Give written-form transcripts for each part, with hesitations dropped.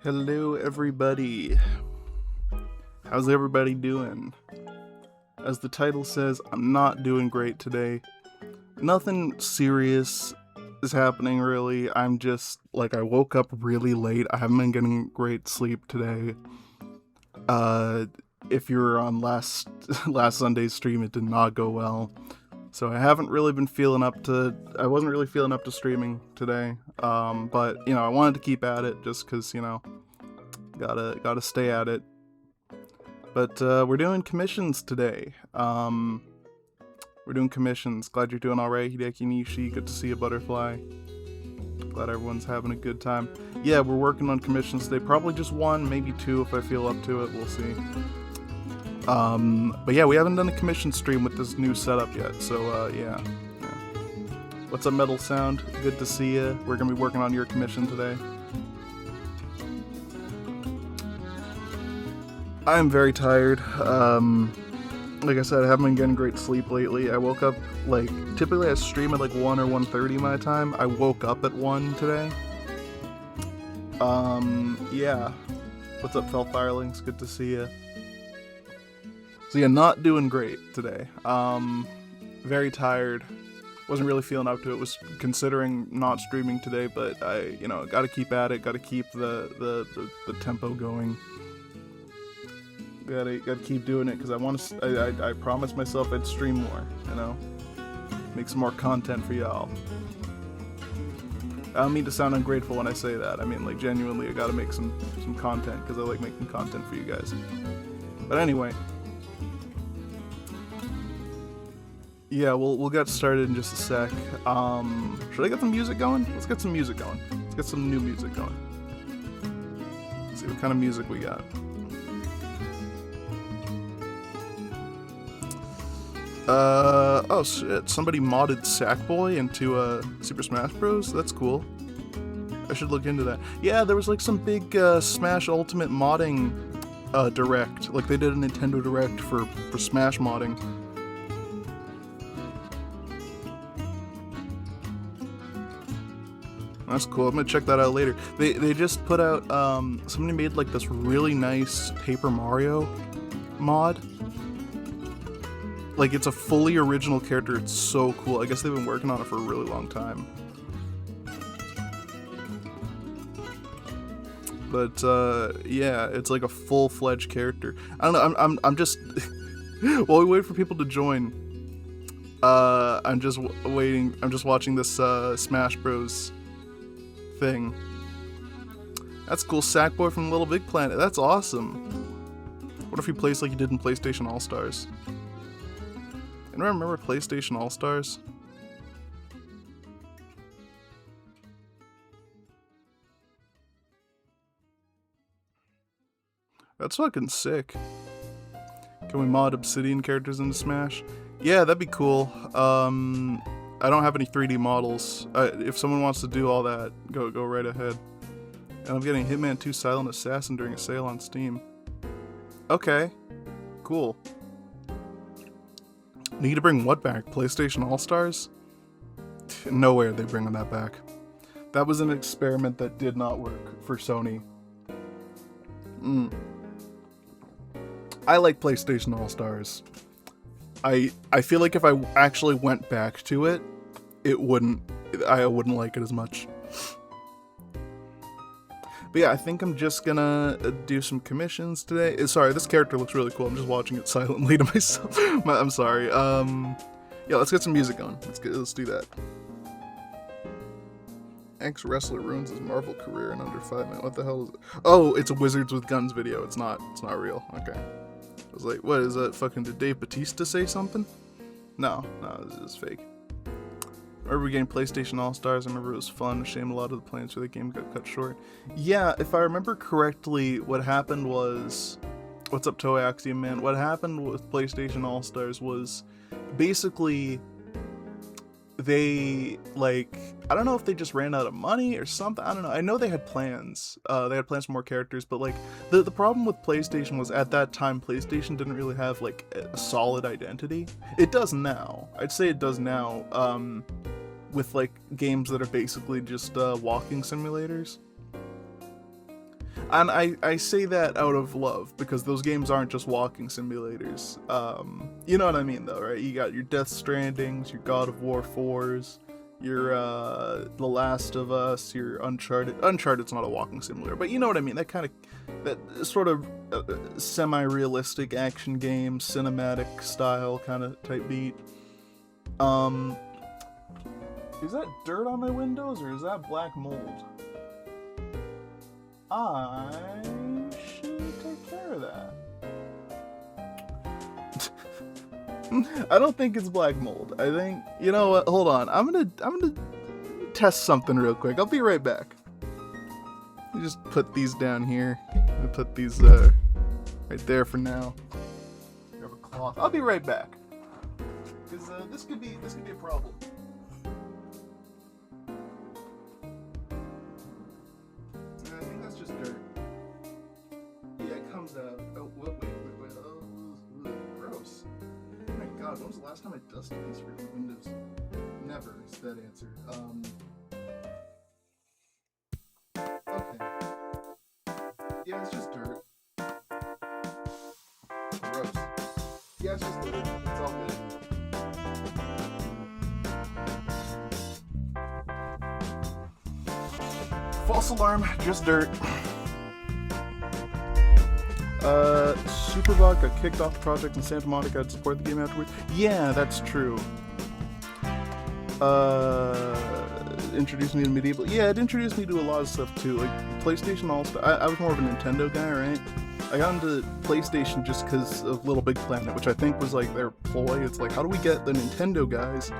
Hello, everybody. How's everybody doing? As the title says, I'm not doing great today. Nothing serious is happening, really. I'm just, I woke up really late. I haven't been getting great sleep today. If you were on last Sunday's stream, it did not go well. So I haven't really been I wasn't really feeling up to streaming today. But, I wanted to keep at it just because, gotta stay at it. But, we're doing commissions today. We're doing commissions. Glad you're doing alright, Hideki Nishi. Good to see you, Butterfly. Glad everyone's having a good time. Yeah, we're working on commissions today. Probably just one, maybe two if I feel up to it. We'll see. But yeah, we haven't done a commission stream with this new setup yet, so yeah. What's up, Metal Sound? Good to see you. We're gonna be working on your commission today. I'm very tired. Like I said, I haven't been getting great sleep lately. I woke up, typically I stream at 1 or 1:30 my time. I woke up at 1 today. Yeah. What's up, Fell Firelings? Good to see you. So yeah, not doing great today. Very tired. Wasn't really feeling up to it. Was considering not streaming today, but I, gotta keep at it. Gotta keep the tempo going. Gotta keep doing it because I promised myself I'd stream more. Make some more content for y'all. I don't mean to sound ungrateful when I say that. I mean, genuinely, I gotta make some content because I like making content for you guys. But anyway. Yeah, we'll get started in just a sec. Should I get some music going? Let's get some music going. Let's get some new music going. Let's see what kind of music we got. Oh shit, somebody modded Sackboy into Super Smash Bros? That's cool. I should look into that. Yeah, there was some big Smash Ultimate modding direct. They did a Nintendo Direct for Smash modding. That's cool. I'm gonna check that out later. They just put out somebody made this really nice Paper Mario mod. It's a fully original character. It's so cool. I guess they've been working on it for a really long time. But yeah, it's a full-fledged character. I don't know. I'm just while we wait for people to join. I'm just waiting. I'm just watching this Smash Bros. Thing. That's cool. Sackboy from Little Big Planet. That's awesome. What if he plays like he did in PlayStation All-Stars? Anyone remember PlayStation All-Stars? That's fucking sick. Can we mod Obsidian characters into Smash? Yeah, that'd be cool. I don't have any 3D models. If someone wants to do all that, go right ahead. And I'm getting Hitman 2 Silent Assassin during a sale on Steam. Okay. Cool. Need to bring what back? PlayStation All-Stars? No way are they bringing that back. That was an experiment that did not work for Sony. I like PlayStation All-Stars. I feel like if I actually went back to it, I wouldn't like it as much. But yeah, I think I'm just gonna do some commissions today. Sorry, this character looks really cool. I'm just watching it silently to myself. I'm sorry. Yeah, let's get some music going. Let's do that. Ex-wrestler ruins his Marvel career in under 5 minutes. What the hell is it? Oh, it's a Wizards with Guns video. It's not real. Okay. I was like, what is that? Fucking did Dave Bautista say something? No, this is fake. I remember getting PlayStation All-Stars. I remember it was fun. Shame a lot of the plans for the game got cut short. Yeah, if I remember correctly, what happened was... What's up, Toei Axiom Man? What happened with PlayStation All-Stars was basically... They, I don't know if they just ran out of money or something. I don't know. I know they had plans. They had plans for more characters, but, the problem with PlayStation was at that time, PlayStation didn't really have, a solid identity. It does now. I'd say it does now, with, games that are basically just, walking simulators. And I say that out of love, because those games aren't just walking simulators. You know what I mean, though, right? You got your Death Strandings, your God of War 4s, your The Last of Us, your Uncharted. Uncharted's not a walking simulator, but you know what I mean. That sort of semi-realistic action game, cinematic style kind of type beat. Is that dirt on my windows, or is that black mold? I should take care of that. I don't think it's black mold. I think, you know what? Hold on. I'm gonna test something real quick. I'll be right back. Let me just put these down here. I'll put these right there for now. Grab a cloth. I'll be right back. Because this could be a problem. I think that's just dirt. Yeah, it comes out. Oh, wait. Oh, gross. Oh my god, when was the last time I dusted these freaking windows? Never is that answer. Okay. Yeah, it's just dirt. Gross. Yeah, it's just dirt. It's all good. False alarm, just dirt. Superbot got kicked off the project in Santa Monica to support the game afterwards. Yeah, that's true. Introduced me to Medieval. Yeah, it introduced me to a lot of stuff too, like PlayStation All-Star. I was more of a Nintendo guy, right? I got into PlayStation just because of Little Big Planet, which I think was like their ploy. It's like, how do we get the Nintendo guys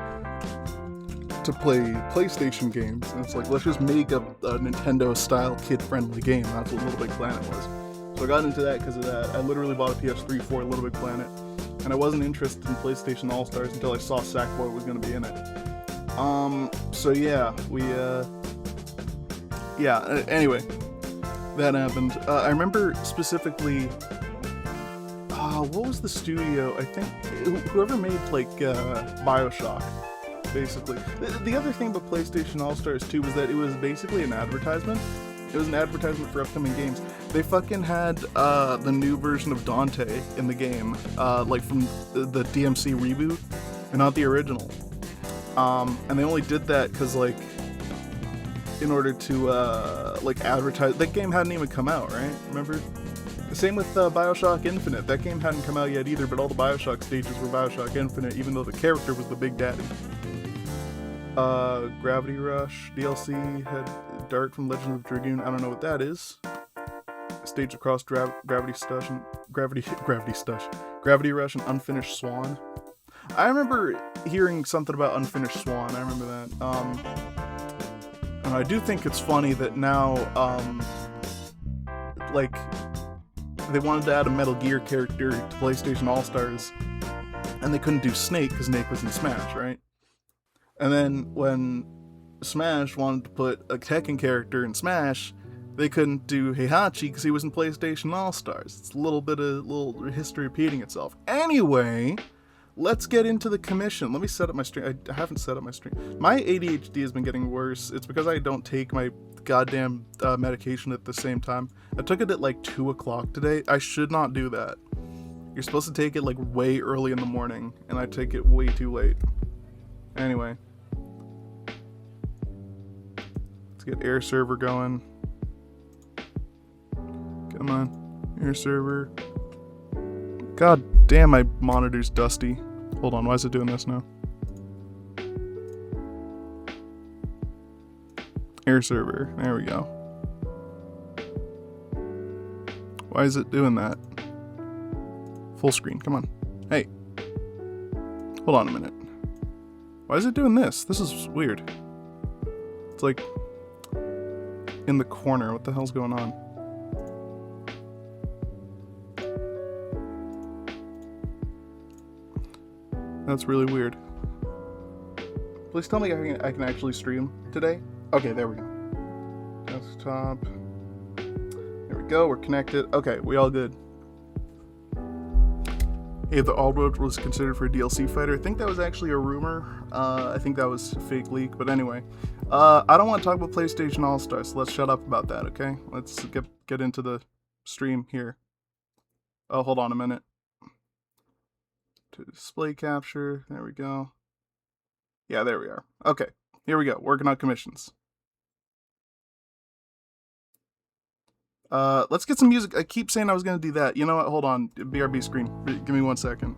to play PlayStation games? And it's like, let's just make a Nintendo-style kid-friendly game. That's what Little Big Planet was. So I got into that because of that. I literally bought a PS3 for Little Big Planet, and I wasn't interested in PlayStation All-Stars until I saw Sackboy was going to be in it. So yeah, anyway, that happened. I remember specifically, what was the studio? I think whoever made like BioShock, basically. The other thing about PlayStation All-Stars 2 was that it was basically an advertisement. It was an advertisement for upcoming games. They fucking had the new version of Dante in the game, like from the DMC reboot, and not the original. And they only did that because, like, in order to, like, advertise. That game hadn't even come out, right? Remember? The same with BioShock Infinite. That game hadn't come out yet either, but all the BioShock stages were BioShock Infinite, even though the character was the Big Daddy. Gravity Rush DLC had Dart from Legend of Dragoon. I don't know what that is. Stage across Gravity Rush and Unfinished Swan. I remember hearing something about Unfinished Swan. I remember that. And I do think it's funny that now, like, they wanted to add a Metal Gear character to PlayStation All-Stars, and they couldn't do Snake because Snake was in Smash, right? And then when Smash wanted to put a Tekken character in Smash, they couldn't do Heihachi because he was in PlayStation All-Stars. It's a little history repeating itself. Anyway, let's get into the commission. Let me set up my stream. I haven't set up my stream. My ADHD has been getting worse. It's because I don't take my goddamn medication at the same time. I took it at like 2 o'clock today. I should not do that. You're supposed to take it like way early in the morning, and I take it way too late. Anyway. Let's get air server going. Come on. Air server. God damn, my monitor's dusty. Hold on, why is it doing this now? Air server, there we go. Why is it doing that? Full screen, come on. Hey. Hold on a minute. Why is it doing this? This is weird. It's like in the corner. What the hell's going on? That's really weird. Please tell me I can actually stream today. Okay, there we go. Desktop. There we go, we're connected. Okay, we all good. Hey, the All-Road was considered for a DLC fighter. I think that was actually a rumor. I think that was a fake leak, but anyway. I don't want to talk about PlayStation All-Stars, so let's shut up about that, okay? Let's get get into the stream here. Oh, hold on a minute. To display capture, there we go. Yeah, there we are. Okay, here we go, working on commissions. Let's get some music. I keep saying I was gonna do that. You know what, hold on, BRB screen. Give me 1 second.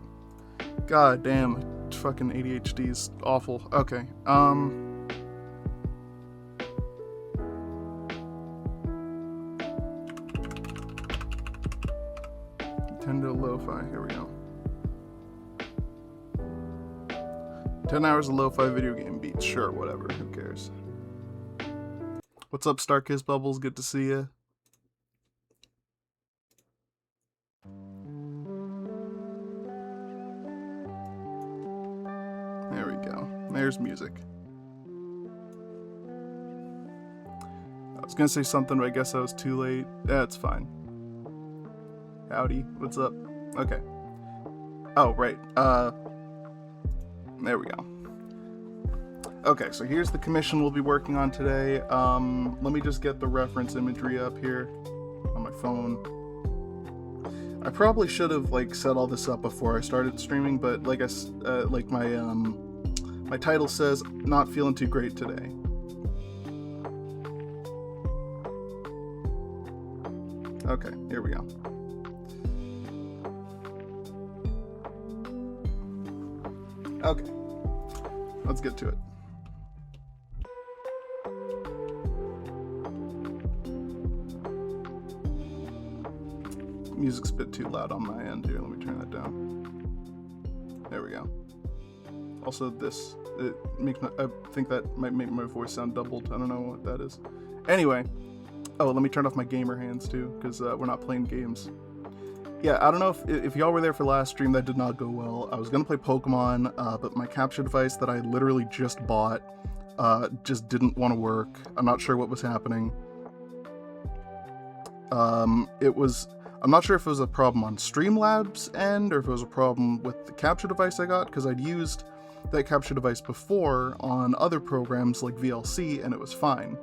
God damn, fucking ADHD is awful. Okay, Nintendo Lo-Fi, here we go. 10 hours of lo-fi video game beats. Sure, whatever. Who cares? What's up, Starkiss Bubbles? Good to see you. There we go. There's music. I was gonna say something, but I guess I was too late. That's fine. Howdy. What's up? Okay. Oh, right. There we go. Okay, so here's the commission we'll be working on today. Let me just get the reference imagery up here on my phone. I probably should have set all this up before I started streaming, but my title says, not feeling too great today. Okay, here we go. Okay, let's get to it. Music's a bit too loud on my end here. Let me turn that down. There we go. Also, this, I think that might make my voice sound doubled. I don't know what that is. Anyway, oh, let me turn off my gamer hands too, because we're not playing games. Yeah, I don't know if y'all were there for last stream. That did not go well. I was gonna play Pokemon, but my capture device that I literally just bought just didn't want to work. I'm not sure what was happening. I'm not sure if it was a problem on Streamlabs' end or if it was a problem with the capture device I got, because I'd used that capture device before on other programs like VLC and it was fine.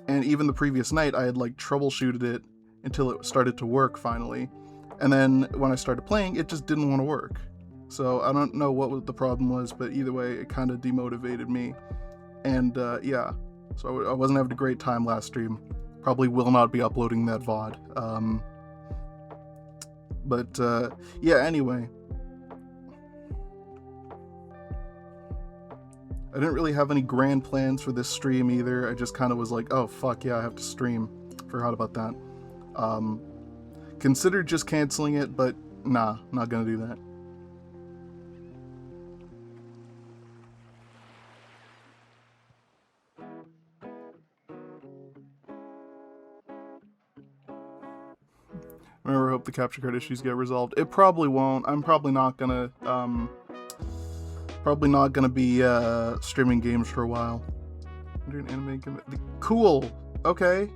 And even the previous night I had troubleshooted it until it started to work finally. And then when I started playing, it just didn't want to work. So I don't know what the problem was, but either way, it kind of demotivated me. And yeah, so I wasn't having a great time last stream. Probably will not be uploading that VOD. Yeah, anyway. I didn't really have any grand plans for this stream either. I just kind of was like, oh fuck yeah, I have to stream. Forgot about that. Considered just canceling it, but nah, not gonna do that. Remember, hope the capture card issues get resolved. It probably won't. I'm probably not gonna be streaming games for a while. An anime cool. Okay.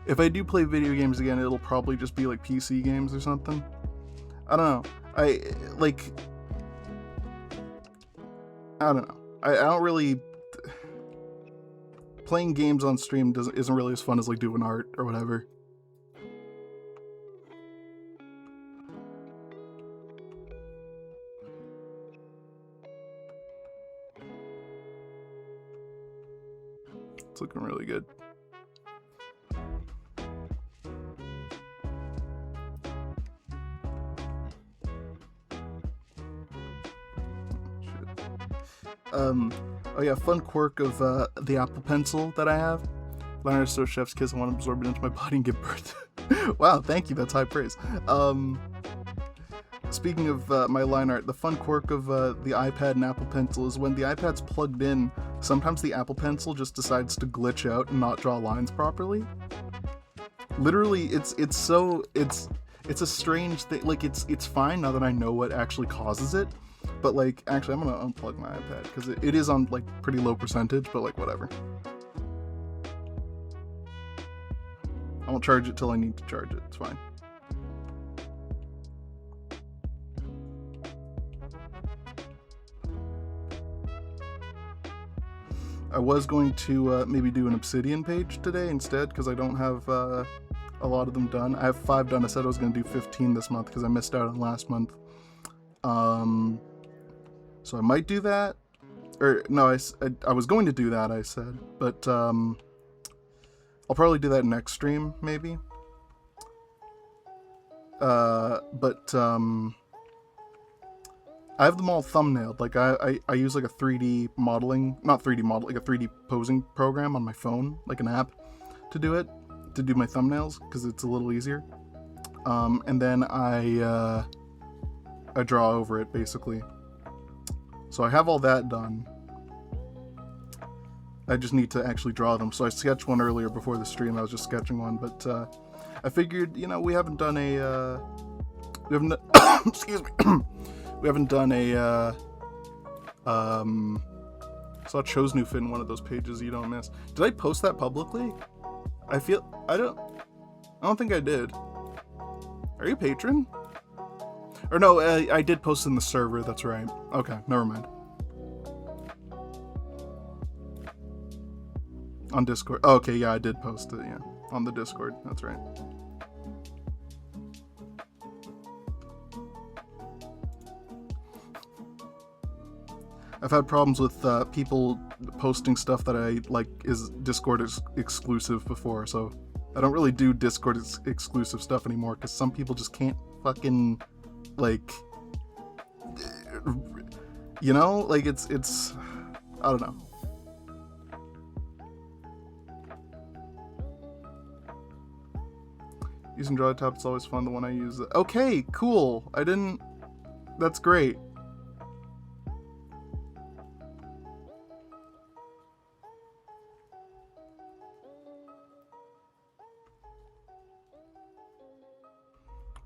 If I do play video games again, it'll probably just be PC games or something. I don't know. I don't know. I don't really... Playing games on stream isn't really as fun as doing art or whatever. It's looking really good. Oh yeah, fun quirk of the Apple Pencil that I have. Leonard so chef's kiss, I want to absorb it into my body and give birth. Wow, thank you, that's high praise. Speaking of my line art, the fun quirk of the iPad and Apple Pencil is when the iPad's plugged in, sometimes the Apple Pencil just decides to glitch out and not draw lines properly. Literally, it's a strange thing. Like it's fine now that I know what actually causes it. But like, actually, I'm gonna unplug my iPad because it is on like pretty low percentage. But like, whatever. I won't charge it till I need to charge it. It's fine. I was going to maybe do an Obsidian page today instead because I don't have a lot of them done. I have 5 done. I said I was going to do 15 this month because I missed out on last month. So I might do that. Or no, I was going to do that, I said. But I'll probably do that next stream, maybe. I have them all thumbnailed. Like I use like a 3D modeling, not 3D model, like a 3D posing program on my phone, like an app, to do it, to do my thumbnails because it's a little easier. And then I draw over it basically. So I have all that done. I just need to actually draw them. So I sketched one earlier before the stream. I was just sketching one, but I figured, you know, we haven't done a excuse me. We haven't done a saw Chose New Fit in one of those pages you don't miss. Did I post that publicly? I don't think I did. Are you a patron? Or no, I did post in the server, that's right. Okay, never mind. On Discord. Oh, okay, yeah, I did post it, yeah. On the Discord, that's right. I've had problems with people posting stuff that I like is Discord exclusive before, so I don't really do Discord exclusive stuff anymore because some people just can't fucking like, you know, like it's I don't know. Using DrawTop, it's always fun. The one I use. Okay, cool. That's great.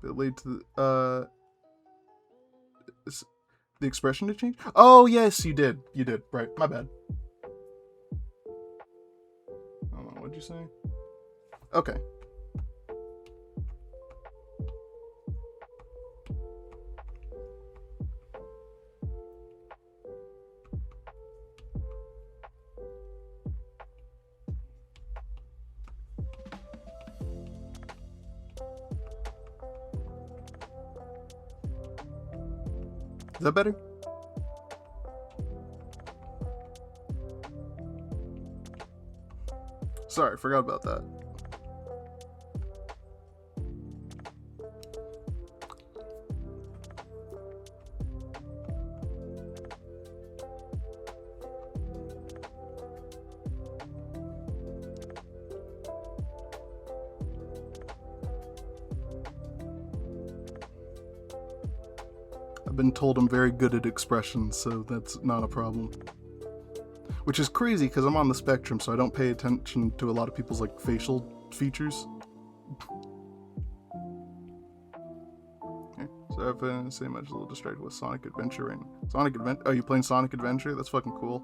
It led to the expression to change. Oh yes, you did. You did. Right. My bad. What'd you say? Okay. Is that better? Sorry, forgot about that. I've been told I'm very good at expressions, so that's not a problem. Which is crazy because I'm on the spectrum, so I don't pay attention to a lot of people's like facial features. Okay, so I've been saying much a little distracted with Sonic Adventure right now. Sonic Adventure? Oh, you playing Sonic Adventure? That's fucking cool.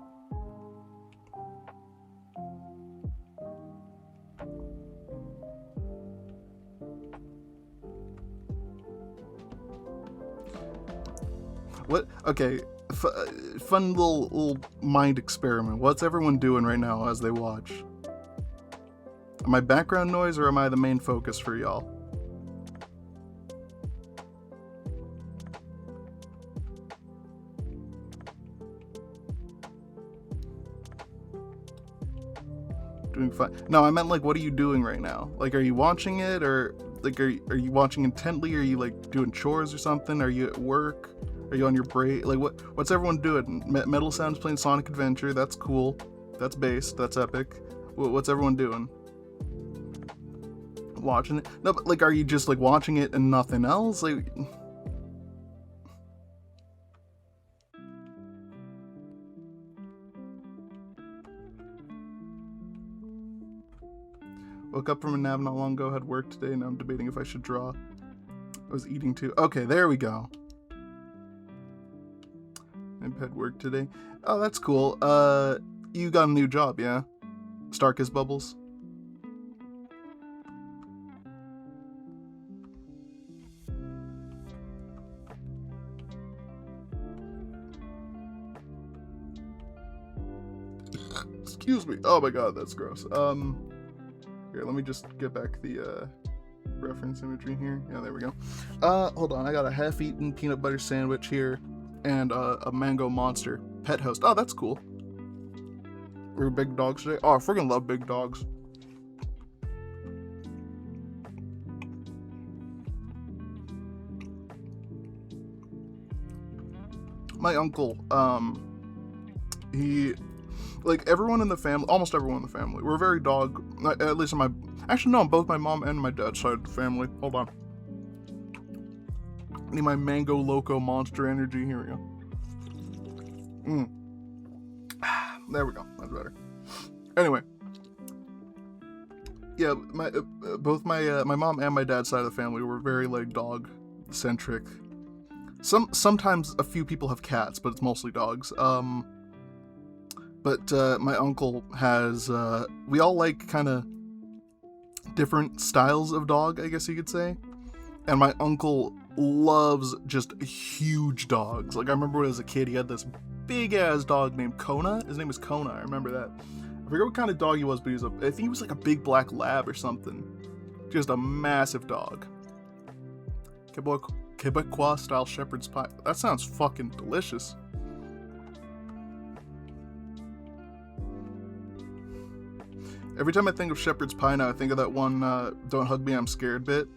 What? Okay, fun little mind experiment. What's everyone doing right now as they watch? Am I background noise or am I the main focus for y'all? Doing fine. No, I meant like, what are you doing right now? Like, are you watching it, or like, are you watching intently? Are you like doing chores or something? Are you at work? Are you on your break? Like, what's everyone doing? Metal Sound's playing Sonic Adventure. That's cool. That's bass. That's epic. What's everyone doing? Watching it? No, but like, are you just like watching it and nothing else? Like, Woke up from a nap not long ago, had work today, now I'm debating if I should draw. I was eating too. Okay, there we go. I've had work today. Oh, that's cool. You got a new job, yeah? Stark as Bubbles? Excuse me. Oh my god, that's gross. Here, let me just get back the reference imagery here. Yeah, there we go. Hold on. I got a half-eaten peanut butter sandwich here and a mango monster pet host. Oh, that's cool. We're big dogs today. Oh, I freaking love big dogs. My uncle, he, like everyone in the family, almost everyone in the family, we're very dog, at least on both my mom and my dad's side of the family. Hold on. I need my Mango Loco Monster Energy. Here we go. There we go. That's better. Anyway. Yeah, both my mom and my dad's side of the family were very, like, dog-centric. Sometimes a few people have cats, but it's mostly dogs. But my uncle has, we all like kind of different styles of dog, I guess you could say. And my uncle loves just huge dogs. Like, I remember when I was a kid, he had this big-ass dog named Kona. His name was Kona, I remember that. I forget what kind of dog he was, but I think he was like a big black lab or something. Just a massive dog. Quebecois-style shepherd's pie. That sounds fucking delicious. Every time I think of shepherd's pie now, I think of that one, Don't Hug Me, I'm Scared bit.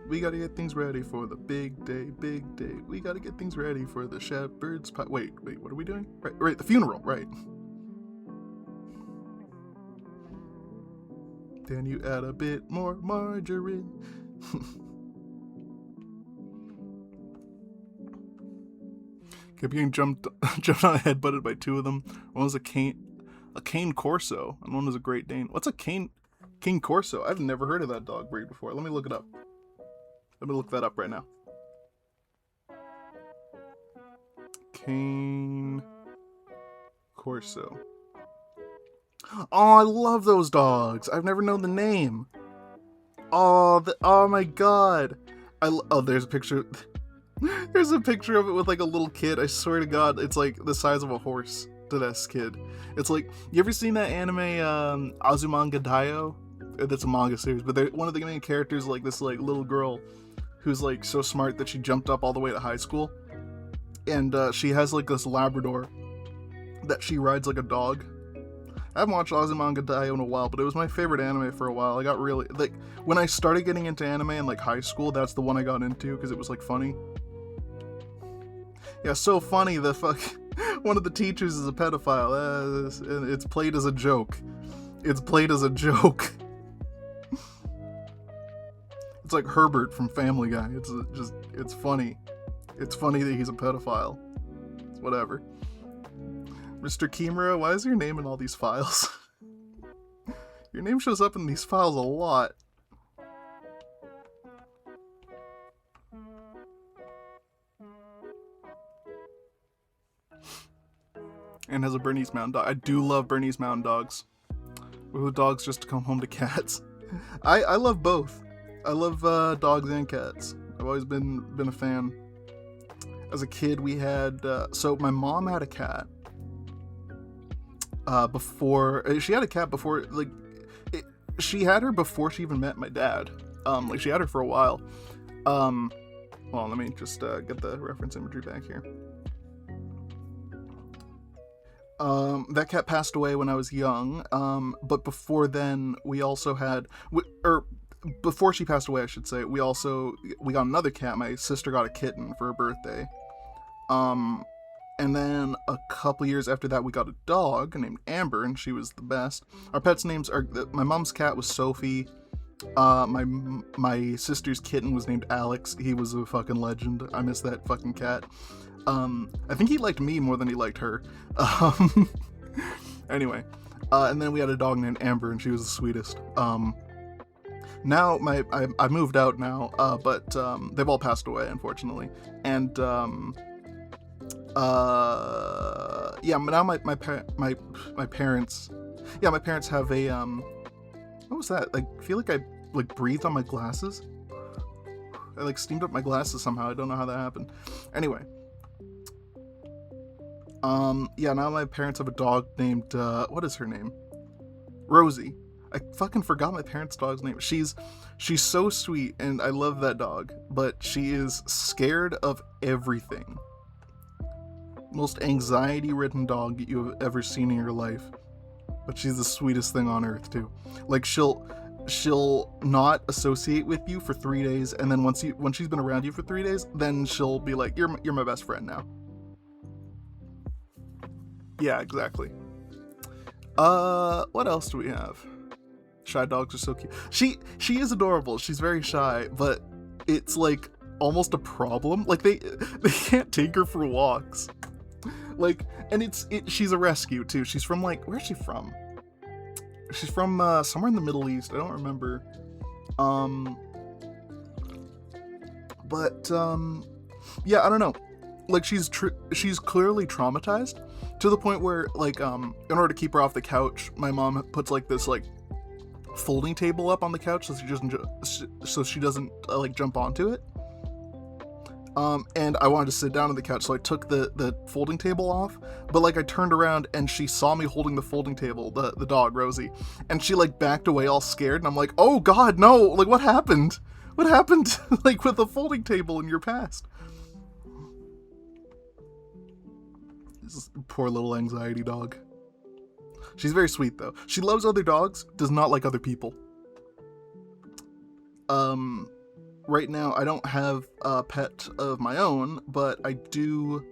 We gotta get things ready for the big day, big day. We gotta get things ready for the shepherd's pie. Wait, what are we doing? Right, the funeral, right. Then you add a bit more margarine. Kept getting jumped on a headbutted by two of them. One was a cane Corso, and one was a Great Dane. What's a cane Corso? I've never heard of that dog breed before. Let me look it up. Let me look that up right now. Cane Corso. Oh, I love those dogs. I've never known the name. Oh my god. There's a picture. There's a picture of it with like a little kid. I swear to god, it's like the size of a horse to this kid. It's like, you ever seen that anime Azumanga Daioh? That's a manga series, but one of the main characters, like this like little girl who's like so smart that she jumped up all the way to high school, and she has like this Labrador that she rides like a dog. I haven't watched Azumanga Daioh in a while, but it was my favorite anime for a while. I got really, like, when I started getting into anime in like high school, that's the one I got into because it was like funny. Yeah, so funny. One of the teachers is a pedophile. And it's played as a joke. It's like Herbert from Family Guy. It's funny. It's funny that he's a pedophile. It's whatever. Mr. Kimura, why is your name in all these files? Your name shows up in these files a lot. And has a Bernese Mountain Dog. I do love Bernese Mountain Dogs. Ooh, dogs just to come home to cats. I love both. I love dogs and cats. I've always been a fan. As a kid, we had so my mom had a cat. She had a cat before, like, she had her before she even met my dad. Like, she had her for a while. Well, let me just get the reference imagery back here. That cat passed away when I was young, but before then, we also had, before she passed away, I should say, we got another cat. My sister got a kitten for her birthday. And then a couple years after that, we got a dog named Amber, and she was the best. Our pets' names are, my mom's cat was Sophie. My sister's kitten was named Alex. He was a fucking legend. I miss that fucking cat. I think he liked me more than he liked her. Anyway, and then we had a dog named Amber, and she was the sweetest. now I moved out now, but they've all passed away, unfortunately. And yeah, now my parents, yeah, my parents have a what was that? Like, I feel like I like breathed on my glasses. I like steamed up my glasses somehow. I don't know how that happened. Anyway, yeah, now my parents have a dog named what is her name? Rosie. I fucking forgot my parents' dog's name. She's so sweet, and I love that dog, but she is scared of everything. Most anxiety-ridden dog you have ever seen in your life. But she's the sweetest thing on earth too. Like, she'll not associate with you for 3 days, and then once she's been around you for 3 days, then she'll be like, you're my best friend now. Yeah, exactly. What else do we have? Shy dogs are so cute. She is adorable. She's very shy, but it's like almost a problem. Like, they can't take her for walks. Like, and she's a rescue too. She's from, like, where's she from? She's from somewhere in the Middle East. I don't remember. But yeah, I don't know. Like, she's clearly traumatized to the point where, like, in order to keep her off the couch, my mom puts like this like folding table up on the couch so she doesn't like jump onto it. And I wanted to sit down on the couch, so I took the folding table off, but like I turned around and she saw me holding the folding table, the dog, Rosie, and she like backed away all scared, and I'm like, oh god, no, like what happened like with the folding table in your past? This poor little anxiety dog. She's very sweet though. She loves other dogs, does not like other people. Right now, I don't have a pet of my own, but I do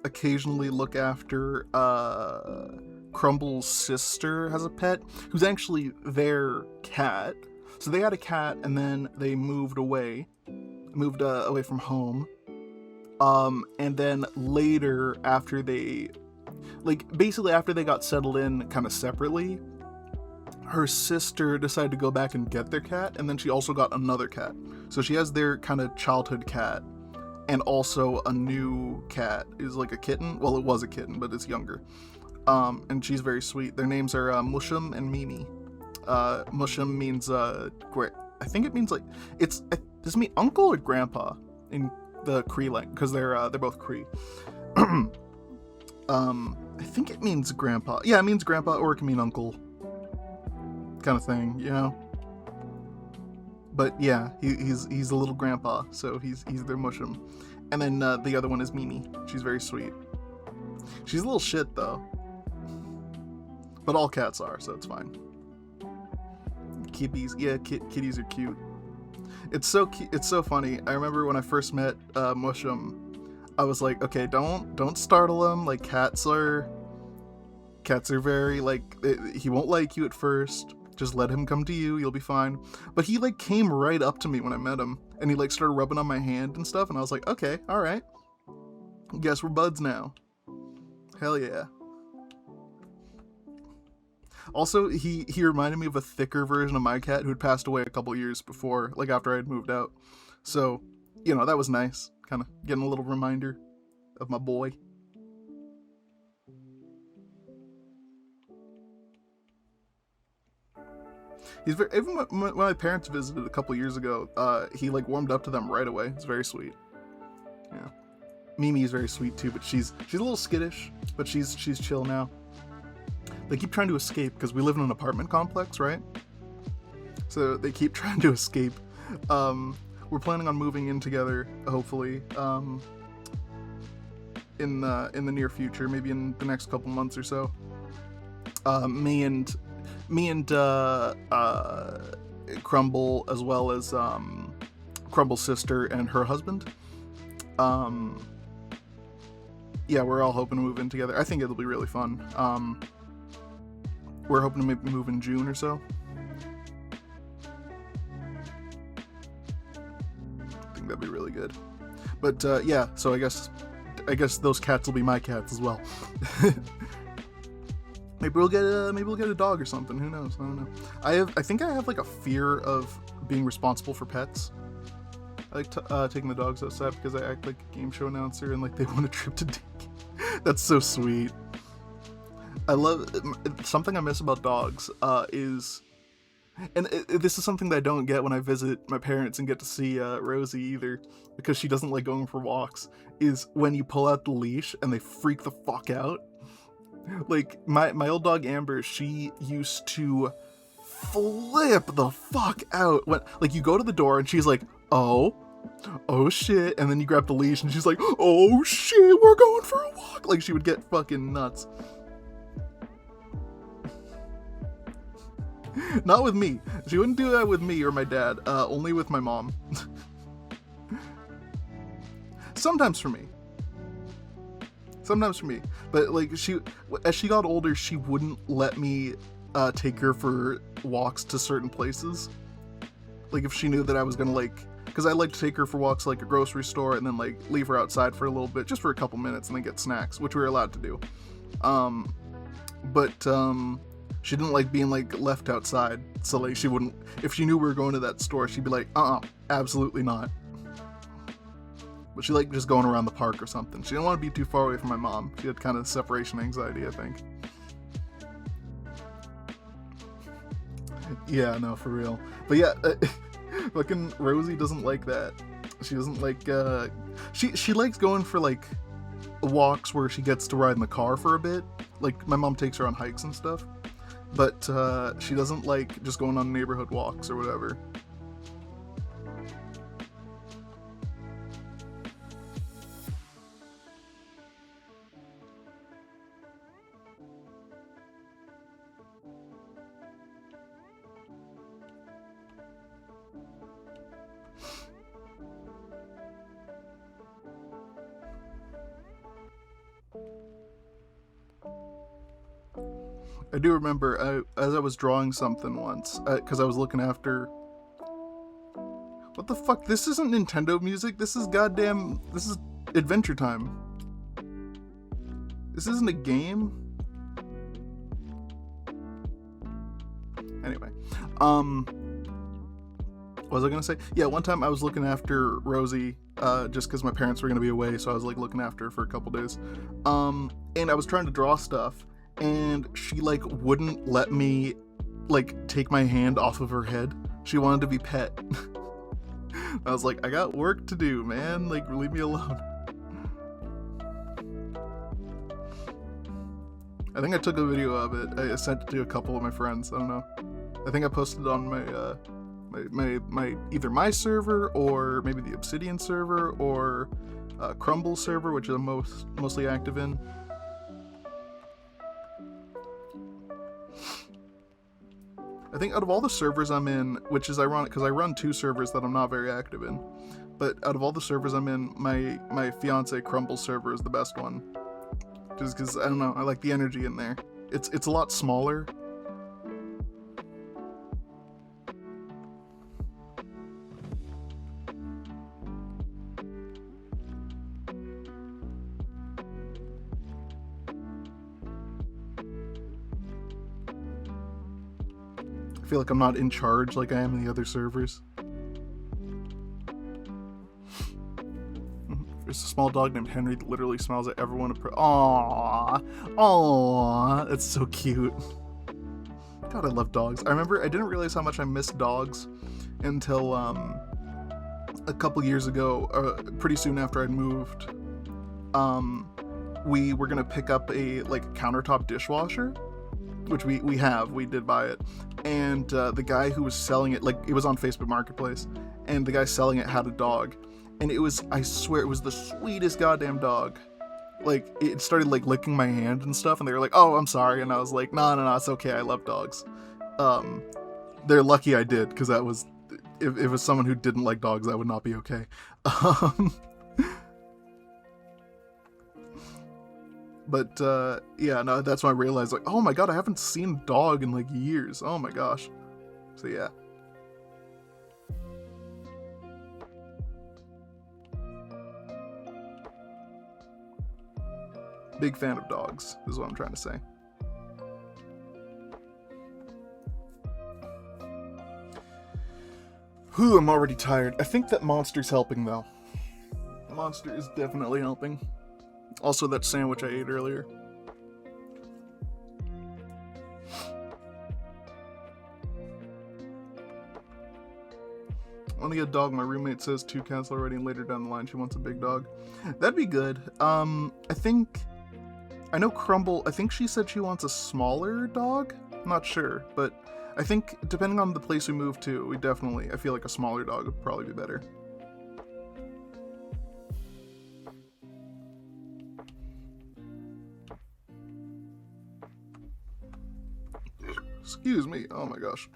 occasionally look after, Crumble's sister has a pet, who's actually their cat. So they had a cat, and then they moved away from home. And then later, after they got settled in kind of separately, her sister decided to go back and get their cat, and then she also got another cat. So she has their kind of childhood cat, and also a new cat. Is like a kitten. Well, it was a kitten, but it's younger. And she's very sweet. Their names are Mushum and Mimi. Mushum means I think it means like does it mean uncle or grandpa in the Cree language? Because they're both Cree. I think it means grandpa. Yeah, it means grandpa, or it can mean uncle. Kind of thing, you know. But yeah, he's a little grandpa, so he's their Mushum. And then the other one is Mimi. She's very sweet. She's a little shit though, but all cats are, so it's fine. Kitties, yeah, kitties are cute. It's so funny. I remember when I first met Mushum, I was like, okay, don't startle him. Like, cats are very like, he won't like you at first. Just let him come to you, you'll be fine. But he like came right up to me when I met him, and he like started rubbing on my hand and stuff, and I was like, okay, alright. Guess we're buds now. Hell yeah. Also, he reminded me of a thicker version of my cat who had passed away a couple years before, like after I had moved out. So, you know, that was nice. Kind of getting a little reminder of my boy. He's very, even when my parents visited a couple years ago, he like warmed up to them right away. It's very sweet. Yeah, Mimi is very sweet too, but she's a little skittish, but she's chill now. They keep trying to escape because we live in an apartment complex, right? So they keep trying to escape. We're planning on moving in together, hopefully, in the near future, maybe in the next couple months or so. Me and Crumble, as well as Crumble's sister and her husband. Yeah, we're all hoping to move in together. I think it'll be really fun. We're hoping to maybe move in June or so. I think that'd be really good. But yeah, so I guess those cats will be my cats as well. Maybe we'll get a dog or something. Who knows? I don't know. I think I have like a fear of being responsible for pets. I like taking the dogs outside because I act like a game show announcer and like they want a trip to Disney. That's so sweet. I love something I miss about dogs is, and this is something that I don't get when I visit my parents and get to see Rosie either, because she doesn't like going for walks, is when you pull out the leash and they freak the fuck out. Like my old dog Amber, she used to flip the fuck out when like you go to the door and she's like, oh shit, and then you grab the leash and she's like, oh shit, we're going for a walk. Like she would get fucking nuts. Not with me. She wouldn't do that with me or my dad. Only with my mom. Sometimes for me. But like as she got older, she wouldn't let me take her for walks to certain places. Like if she knew that I was gonna like, because I like to take her for walks like a grocery store and then like leave her outside for a little bit, just for a couple minutes, and then get snacks, which we were allowed to do. But she didn't like being like left outside, so like she wouldn't, if she knew we were going to that store, she'd be like, absolutely not. But she liked just going around the park or something. She didn't want to be too far away from my mom. She had kind of separation anxiety, I think. Yeah, no, for real. But yeah, fucking Rosie doesn't like that. She doesn't like, she likes going for like walks where she gets to ride in the car for a bit. Like my mom takes her on hikes and stuff. But she doesn't like just going on neighborhood walks or whatever. I do remember, as I was drawing something once, because I was looking after... What the fuck? This isn't Nintendo music, this is this is Adventure Time. This isn't a game? Anyway, what was I gonna say? Yeah, one time I was looking after Rosie, just because my parents were gonna be away, so I was like looking after her for a couple days. And I was trying to draw stuff, and she like wouldn't let me like take my hand off of her head. She wanted to be pet. I was like, I got work to do, man, like leave me alone. I think I took a video of it. I sent it to a couple of my friends. I don't know. I think I posted it on my either my server or maybe the Obsidian server or Crumble server, which I'm mostly active in. I think out of all the servers I'm in, which is ironic because I run 2 servers that I'm not very active in, but out of all the servers I'm in, my fiance Crumble server is the best one. Just because, I don't know, I like the energy in there. It's a lot smaller. I feel like I'm not in charge like I am in the other servers. There's a small dog named Henry that literally smiles at everyone. Aww, that's so cute. God, I love dogs. I remember I didn't realize how much I missed dogs until a couple years ago, pretty soon after I'd moved. We were gonna pick up a countertop dishwasher, which we did buy it, and the guy who was selling it, it was on Facebook Marketplace, and the guy selling it had a dog, and it was, I swear, it was the sweetest goddamn dog. Like, it started licking my hand and stuff, and they were like, oh, I'm sorry, and I was like, no, it's okay, I love dogs. They're lucky I did, because that was, if it was someone who didn't like dogs, that would not be okay. But, yeah, no, that's when I realized, oh my god, I haven't seen a dog in, years. Oh my gosh. So, yeah. Big fan of dogs, is what I'm trying to say. Whew, I'm already tired. I think that Monster's helping, though. Monster is definitely helping. Also, that sandwich I ate earlier. I want to get a dog. My roommate says 2 cats already, and later down the line she wants a big dog. That'd be good. I know Crumble, I think she said she wants a smaller dog? I'm not sure, but I think depending on the place we move to, I feel like a smaller dog would probably be better. Excuse me, oh my gosh.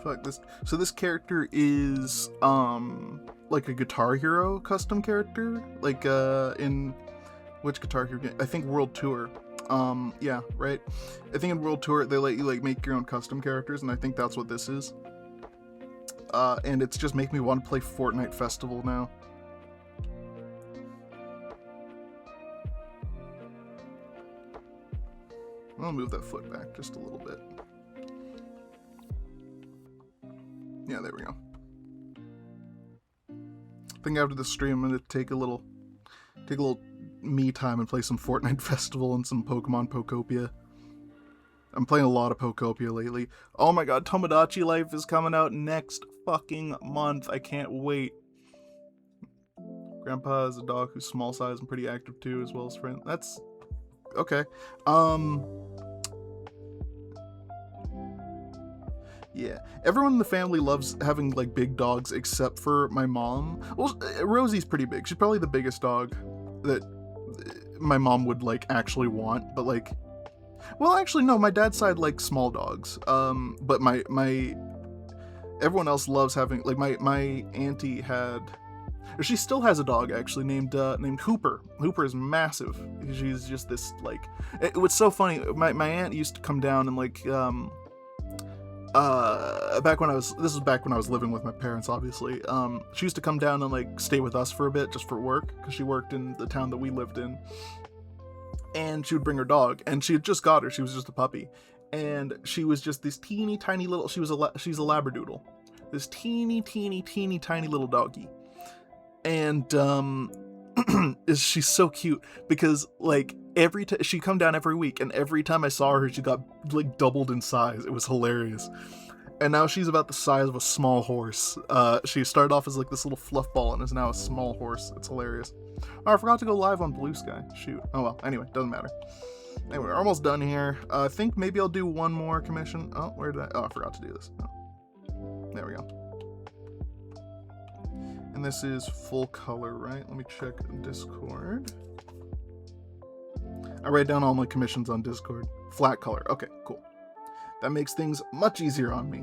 Fuck this. So this character is like a Guitar Hero custom character, like in which Guitar Hero game? I think World Tour. Yeah, right. I think in World Tour they let you like make your own custom characters, and I think that's what this is. And it's just making me want to play Fortnite Festival now. I'll move that foot back just a little bit. Yeah, there we go. I think after the stream, I'm gonna take a little me time and play some Fortnite Festival and some Pokemon Pokopia. I'm playing a lot of Pokopia lately. Oh my god, Tomodachi Life is coming out next fucking month. I can't wait. Grandpa is a dog who's small size and pretty active too, as well as friend. That's okay. Yeah, everyone in the family loves having like big dogs except for my mom. Well, Rosie's pretty big. She's probably the biggest dog that my mom would like actually want, but like, well, actually no, my dad's side likes small dogs. But my everyone else loves having like my auntie had, or she still has a dog actually named Hooper. Hooper is massive. She's just this like, it was so funny. My aunt used to come down and like this was back when I was living with my parents, obviously. She used to come down and like stay with us for a bit just for work, because she worked in the town that we lived in. And she would bring her dog, and she had just got her. She was just a puppy, and she was just this teeny tiny little. She's a Labradoodle, this teeny tiny little doggy, and she's so cute because like every time she'd come down every week, and every time I saw her, she got like doubled in size. It was hilarious. And now she's about the size of a small horse. She started off as like this little fluff ball and is now a small horse. It's hilarious. Oh, I forgot to go live on Blue Sky. Shoot. Oh well, anyway, doesn't matter. Anyway, we're almost done here. I think maybe I'll do one more commission. Oh, where did I? Oh, I forgot to do this. Oh. There we go. And this is full color, right? Let me check Discord. I write down all my commissions on Discord. Flat color. Okay, cool. That makes things much easier on me.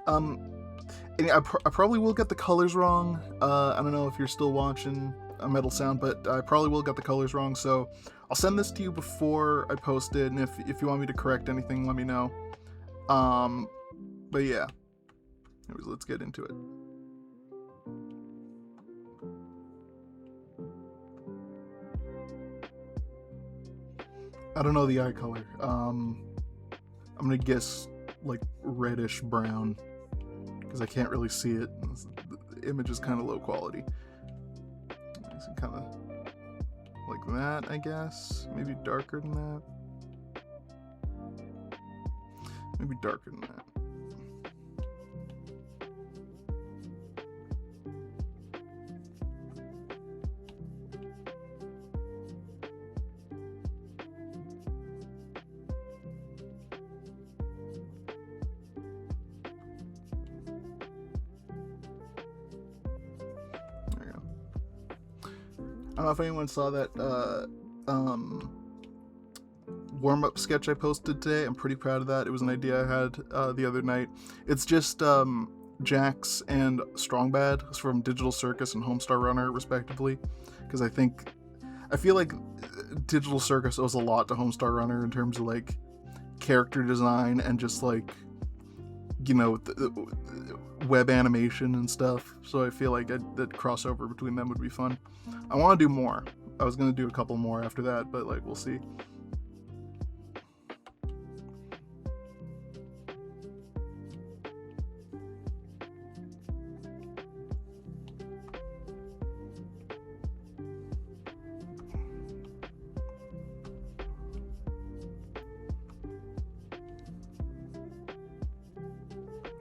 I probably will get the colors wrong. I don't know if you're still watching a Metal Sound, but I probably will get the colors wrong, so I'll send this to you before I post it, and if you want me to correct anything, let me know. But yeah. Anyways, let's get into it. I don't know the eye color. I'm gonna guess like reddish brown, because I can't really see it. The image is kind of low quality. So kind of like that, I guess. Maybe darker than that. Maybe darker than that. I don't know if anyone saw that warm-up sketch I posted today. I'm pretty proud of that. It was an idea I had the other night. It's just Jax and Strongbad from Digital Circus and Homestar Runner, respectively, because I feel like Digital Circus owes a lot to Homestar Runner in terms of like character design and just like, you know, the web animation and stuff. So I feel like that crossover between them would be fun. I want to do more. I was gonna do a couple more after that, but like we'll see.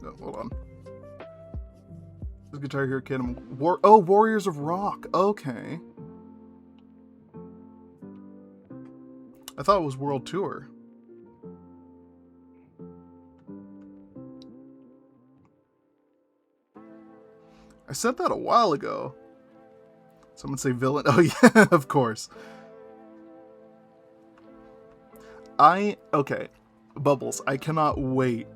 No, hold on. This Guitar Hero Kid. Warriors of Rock. Okay. I thought it was World Tour. I said that a while ago. Someone say villain. Oh yeah, of course. Okay. Bubbles, I cannot wait.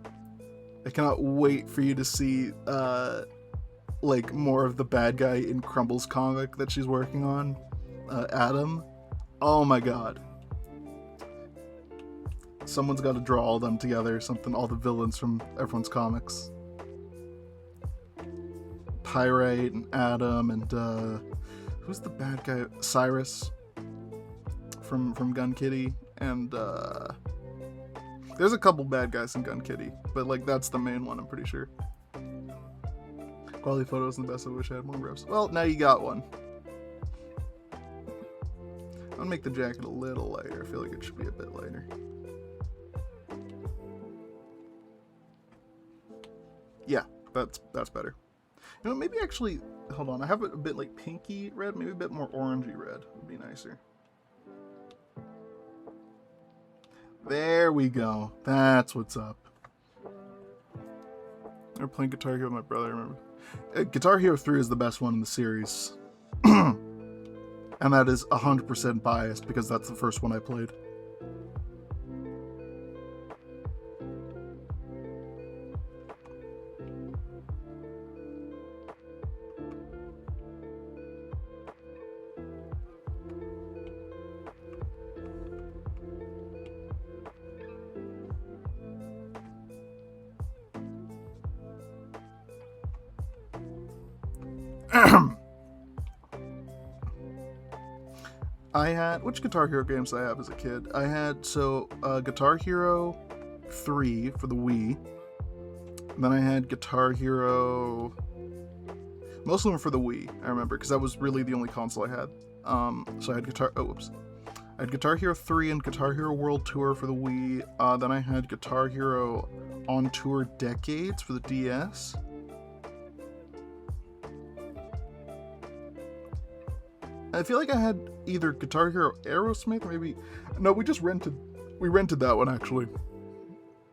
I cannot wait for you to see like more of the bad guy in Crumble's comic that she's working on. Adam. Oh my god. Someone's got to draw all them together, all the villains from everyone's comics. Pyrite and Adam and who's the bad guy? Cyrus from Gun Kitty, and there's a couple bad guys in Gun Kitty, but like that's the main one, I'm pretty sure. Quality photos and the best. I wish I had more riffs. Well, now you got one. I'm gonna make the jacket a little lighter. I feel like it should be a bit lighter. Yeah, that's better. You know, maybe actually, hold on, I have it a bit like pinky red, maybe a bit more orangey red would be nicer. There we go. That's what's up. We're playing Guitar Hero with my brother, I remember. Guitar Hero 3 is the best one in the series. And that is 100% biased because that's the first one I played. I had, which Guitar Hero games did I have as a kid? I had, Guitar Hero 3 for the Wii. Then I had Guitar Hero, most of them were for the Wii, I remember, because that was really the only console I had. So I had I had Guitar Hero 3 and Guitar Hero World Tour for the Wii. Then I had Guitar Hero On Tour Decades for the DS. I feel like I had either Guitar Hero Aerosmith, or maybe... No, we rented that one, actually.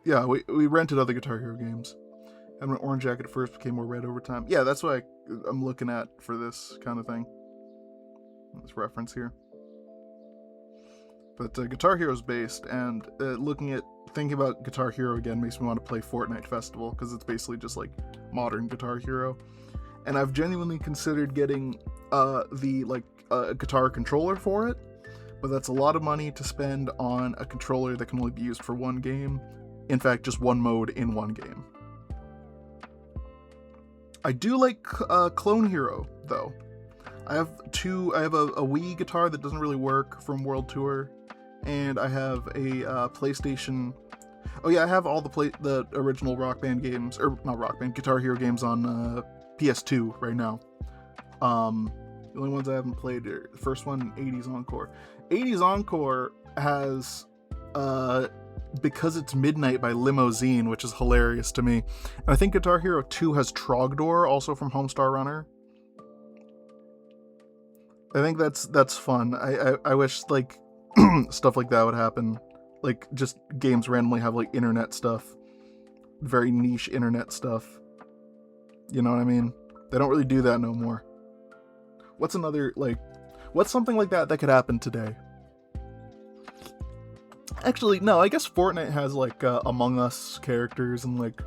Yeah, we rented other Guitar Hero games. And my orange jacket at first became more red over time. Yeah, that's what I'm looking at for this kind of thing. This reference here. But Guitar Hero is based, and thinking about Guitar Hero again makes me want to play Fortnite Festival, because it's basically just like modern Guitar Hero. And I've genuinely considered getting a guitar controller for it, but that's a lot of money to spend on a controller that can only be used for one game. In fact, just one mode in one game. I do like Clone Hero, though. I have a Wii guitar that doesn't really work from World Tour, and I have a PlayStation. Oh yeah, I have all the original Rock Band games, or not Rock Band, Guitar Hero games on PS2 right now. The only ones I haven't played are the first one, 80s Encore. 80s Encore has Because It's Midnight by Limousine, which is hilarious to me. And I think Guitar Hero 2 has Trogdor, also from Homestar Runner. I think that's fun. I wish like stuff like that would happen. Like just games randomly have like internet stuff. Very niche internet stuff. You know what I mean? They don't really do that no more. What's something like that could happen today? Actually, no, I guess Fortnite has, like, Among Us characters and, like,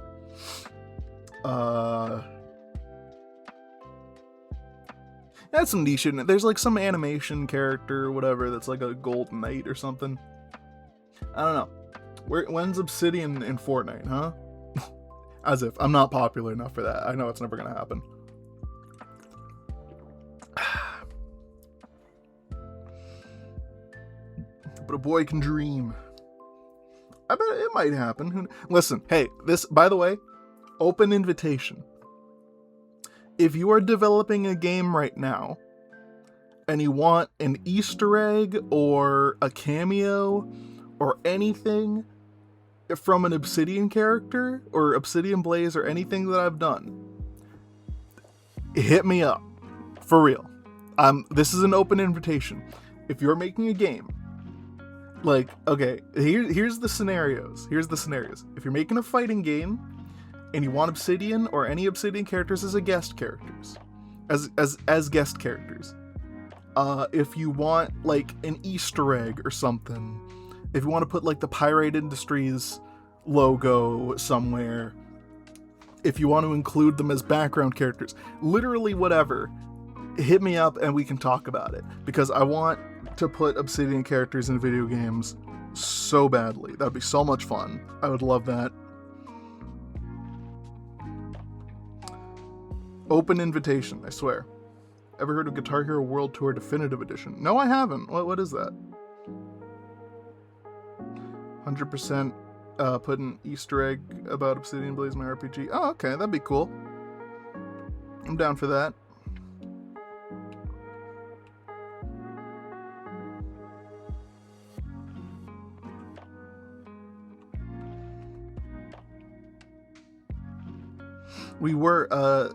that's some niche in it. There's, like, some animation character or whatever that's, like, a gold knight or something. I don't know. When's Obsidian in Fortnite, huh? As if. I'm not popular enough for that. I know it's never gonna happen. But a boy can dream. I bet it might happen. Listen, hey, this, by the way, open invitation. If you are developing a game right now, and you want an Easter egg or a cameo or anything from an Obsidian character or Obsidian Blaze or anything that I've done, hit me up. For real. This is an open invitation. If you're making a game, like, okay, here's the scenarios. If you're making a fighting game and you want Obsidian or any Obsidian characters as guest characters, as guest characters, if you want like an Easter egg or something, if you want to put like the Pirate Industries logo somewhere, if you want to include them as background characters, literally whatever, hit me up and we can talk about it, because I want to put Obsidian characters in video games so badly. That'd be so much fun. I would love that. Open invitation, I swear. Ever heard of Guitar Hero World Tour Definitive Edition? No, I haven't. What is that? 100% put an Easter egg about Obsidian Blaze in my RPG. Oh, okay, that'd be cool. I'm down for that. We were,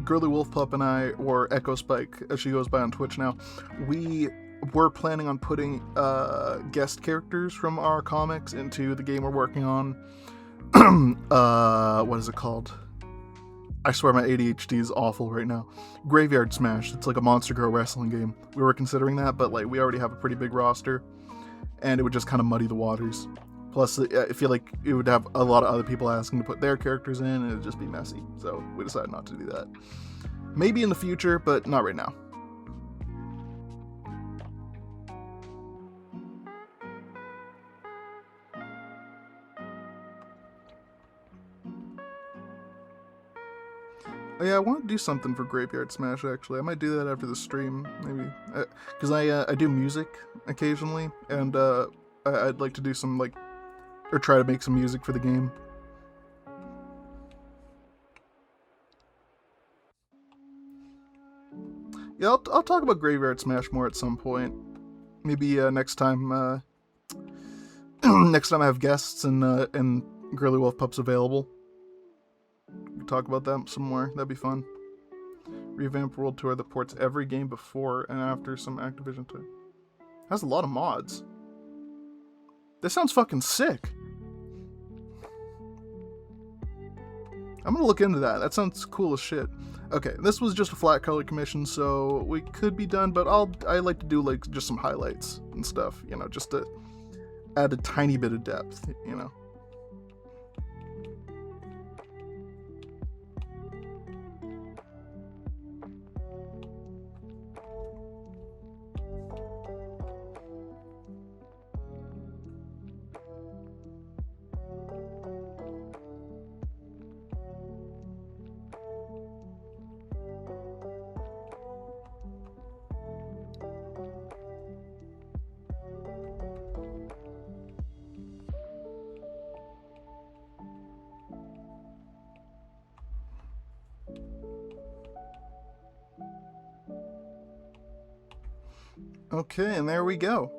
Girly Wolf Pup and I, or Echo Spike, as she goes by on Twitch now, we were planning on putting guest characters from our comics into the game we're working on. What is it called? I swear my ADHD is awful right now. Graveyard Smash. It's like a Monster Girl wrestling game. We were considering that, but like we already have a pretty big roster, and it would just kind of muddy the waters. Plus, I feel like it would have a lot of other people asking to put their characters in, and it would just be messy. So we decided not to do that. Maybe in the future, but not right now. Oh, yeah, I want to do something for Graveyard Smash, actually. I might do that after the stream, maybe. Because I do music occasionally, and I'd like to do some, like, or try to make some music for the game. Yeah, I'll talk about Graveyard Smash more at some point. Maybe next time. Next time I have guests and Girly Wolf Pup's available. We can talk about that some more. That'd be fun. Revamp World Tour that ports every game before and after some Activision time. Has a lot of mods. This sounds fucking sick. I'm gonna look into that. That sounds cool as shit. Okay, this was just a flat color commission, so we could be done, but I like to do like just some highlights and stuff, you know, just to add a tiny bit of depth, you know. Okay, and there we go.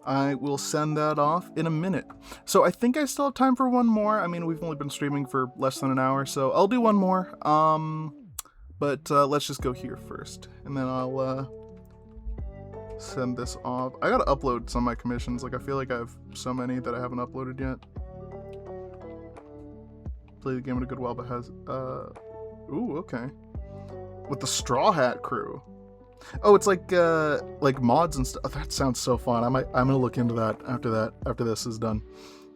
I will send that off in a minute. So I think I still have time for one more. I mean, we've only been streaming for less than an hour, so I'll do one more. But let's just go here first, and then I'll send this off. I gotta upload some of my commissions. Like, I feel like I have so many that I haven't uploaded yet. Play the game in a good while, but has ooh, okay. With the Straw Hat Crew. Oh, it's like mods and stuff. Oh, that sounds so fun. I'm gonna look into that after this is done.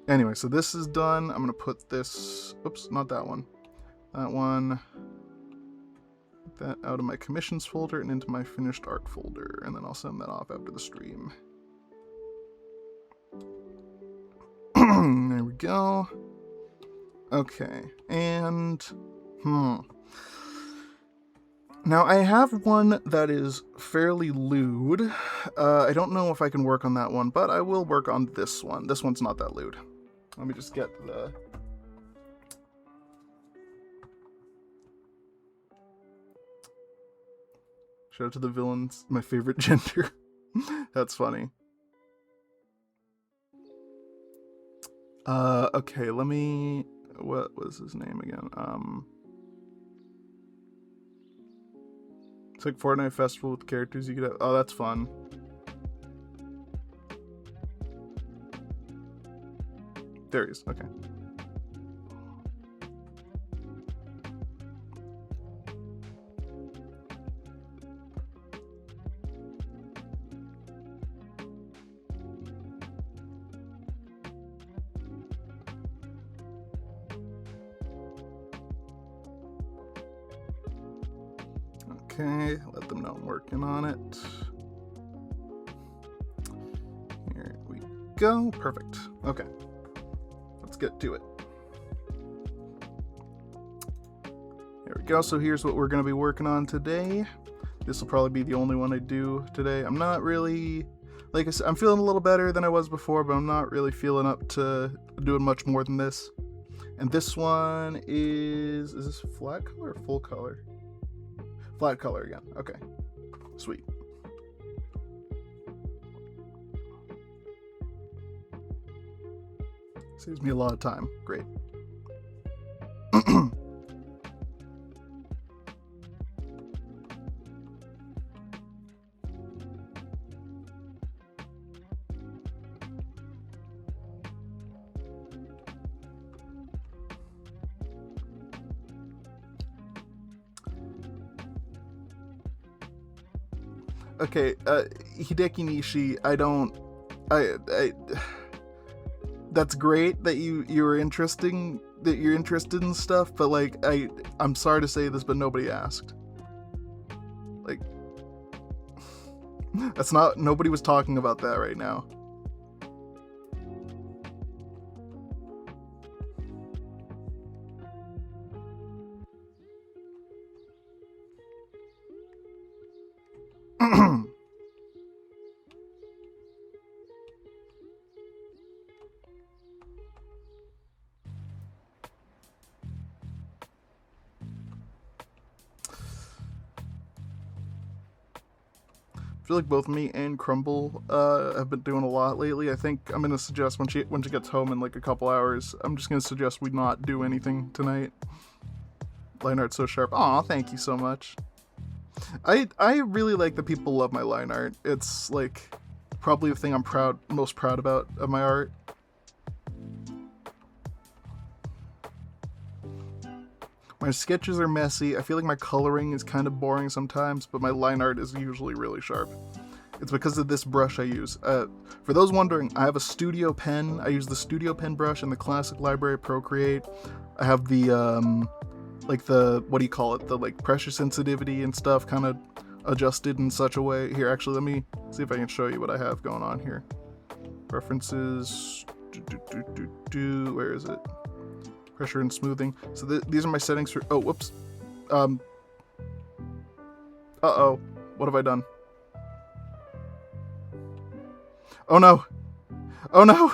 Anyway, so this is done. I'm gonna put this. Oops, not that one. That one. Get that out of my commissions folder and into my finished art folder, and then I'll send that off after the stream. There we go. Okay, and now I have one that is fairly lewd. I don't know if I can work on that one, but I will work on this one. This one's not that lewd. Let me just get the... Shout out to the villains, my favorite gender. That's funny. Okay, let me... What was his name again? It's like Fortnite Festival with characters you could have. Oh, that's fun. There he is. Okay. Okay, let them know I'm working on it. Here we go. Perfect. Okay. Let's get to it. There we go. So here's what we're going to be working on today. This will probably be the only one I do today. I'm not really... Like I said, I'm feeling a little better than I was before, but I'm not really feeling up to doing much more than this. And this one is this flat color or full color? Flat color again. Okay. Sweet. Saves me a lot of time. Great. Okay, Hideki Nishi, that's great that you're interested in stuff, but like I'm sorry to say this, but nobody asked. Like nobody was talking about that right now. I feel like both me and Crumble have been doing a lot lately. I think I'm gonna suggest when she gets home in like a couple hours, I'm just gonna suggest we not do anything tonight. Line art's so sharp. Aw, thank you so much. I really like that people love my line art. It's like probably the thing I'm most proud about of my art. My sketches are messy. I feel like my coloring is kind of boring sometimes, but my line art is usually really sharp. It's because of this brush I use. For those wondering, I have a studio pen. I use the studio pen brush in the classic library Procreate. I have the, like the, what do you call it? The like pressure sensitivity and stuff kind of adjusted in such a way. Here, actually, let me see if I can show you what I have going on here. Preferences, where is it? Pressure and smoothing. So these are my settings for, oh, whoops. Uh-oh. What have I done? Oh no. Oh no.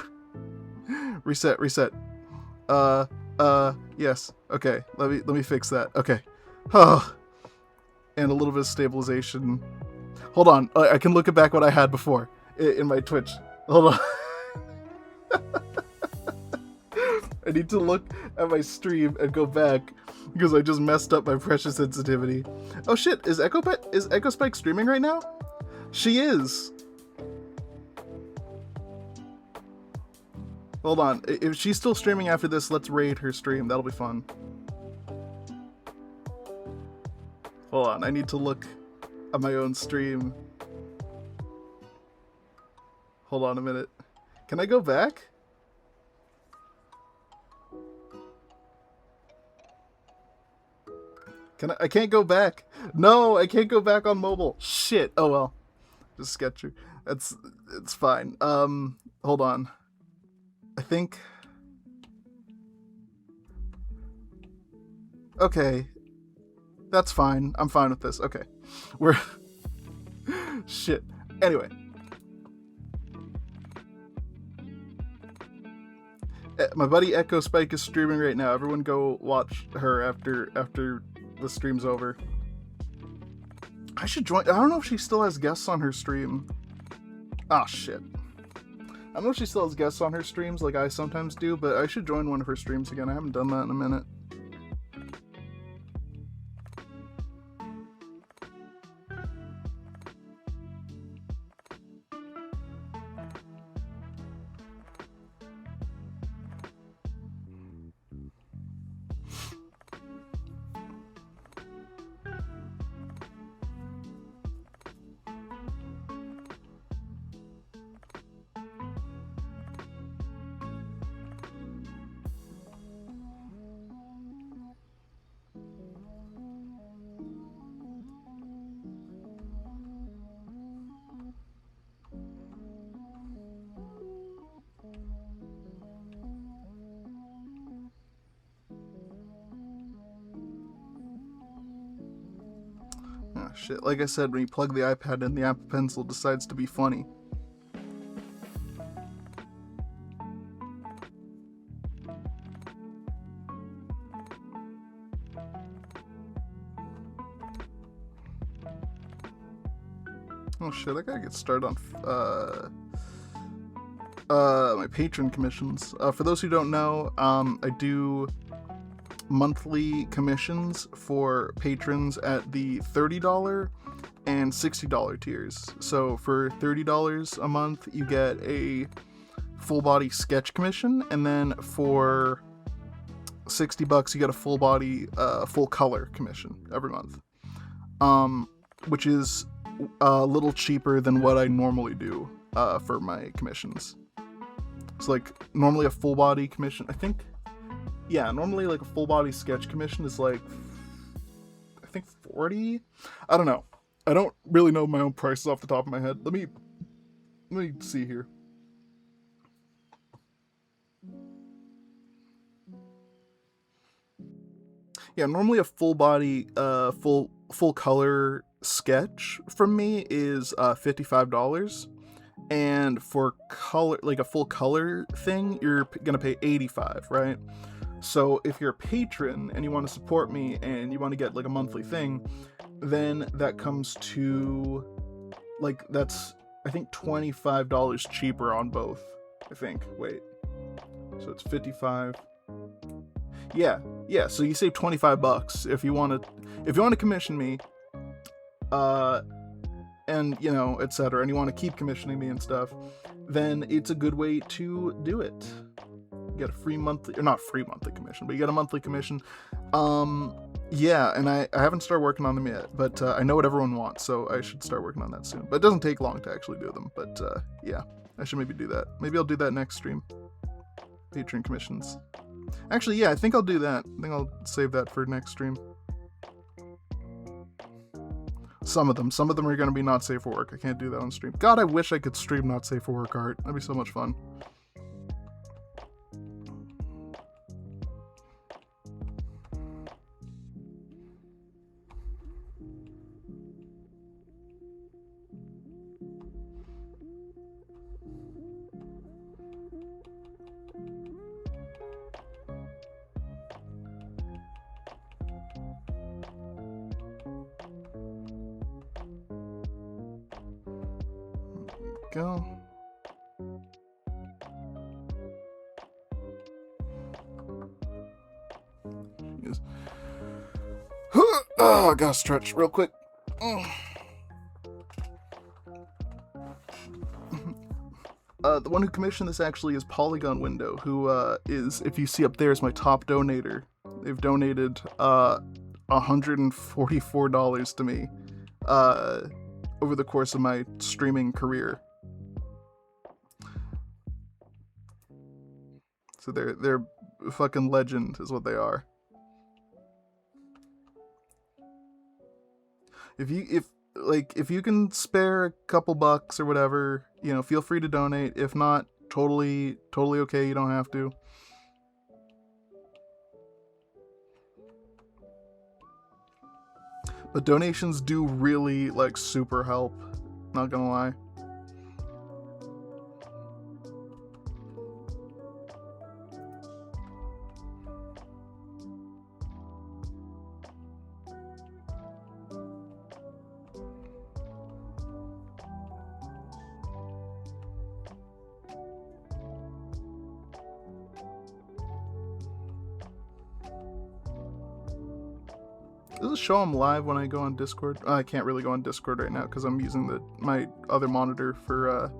Reset. Yes. Okay. Let me fix that. Okay. Oh. And a little bit of stabilization. Hold on. I can look back what I had before in my Twitch. Hold on. I need to look at my stream and go back because I just messed up my pressure sensitivity. Oh shit, is Echo Spike streaming right now? She is. Hold on, if she's still streaming after this, let's raid her stream. That'll be fun. Hold on, I need to look on my own stream. Hold on a minute. Can I go back? I can't go back. No, I can't go back on mobile. Shit. Oh well. Just sketchy. It's fine. Hold on. I think. Okay. That's fine. I'm fine with this. Okay. We're shit. Anyway. My buddy Echo Spike is streaming right now. Everyone go watch her after the stream's over. I should join. I don't know if she still has guests on her stream. Ah, shit. I don't know if she still has guests on her streams like I sometimes do, but I should join one of her streams again. I haven't done that in a minute. Shit, like I said, when you plug the iPad in, the Apple Pencil decides to be funny. Oh shit, I gotta get started on my patron commissions. For those who don't know, I do monthly commissions for patrons at the $30 and $60 tiers. So for $30 a month, you get a full body sketch commission, and then for $60, you get a full body, full color commission every month, which is a little cheaper than what I normally do for my commissions. So like normally a full body commission, I think. Yeah, normally like a full body sketch commission is like, I think 40? I don't know. I don't really know my own prices off the top of my head. Let me see here. Yeah, normally a full body, full color sketch from me is $55. And for color, like a full color thing, you're gonna pay $85, right? So if you're a patron and you want to support me and you want to get like a monthly thing, then that comes to like, that's I think $25 cheaper on both. I think. Wait. So it's 55. Yeah. So you save $25 if you want to commission me, and you know, etc. And you want to keep commissioning me and stuff, then it's a good way to do it. Get a free monthly, or not free monthly commission, but you get a monthly commission. Yeah, and I haven't started working on them yet, but I know what everyone wants, so I should start working on that soon. But it doesn't take long to actually do them, but yeah, I should maybe do that. Maybe I'll do that next stream. Patreon commissions. Actually, yeah, I think I'll do that. I think I'll save that for next stream. Some of them are going to be not safe for work. I can't do that on stream. God, I wish I could stream not safe for work art. That'd be so much fun. Go. Oh, I gotta stretch real quick. The one who commissioned this actually is Polygon Window, who is, if you see up there, is my top donator. They've donated $144 to me over the course of my streaming career. So they're fucking legend is what they are. If you can spare a couple bucks or whatever, you know, feel free to donate. If not, totally okay, you don't have to. But donations do really, like, super help. Not gonna lie. Does it show them live when I go on Discord? I can't really go on Discord right now because I'm using my other monitor for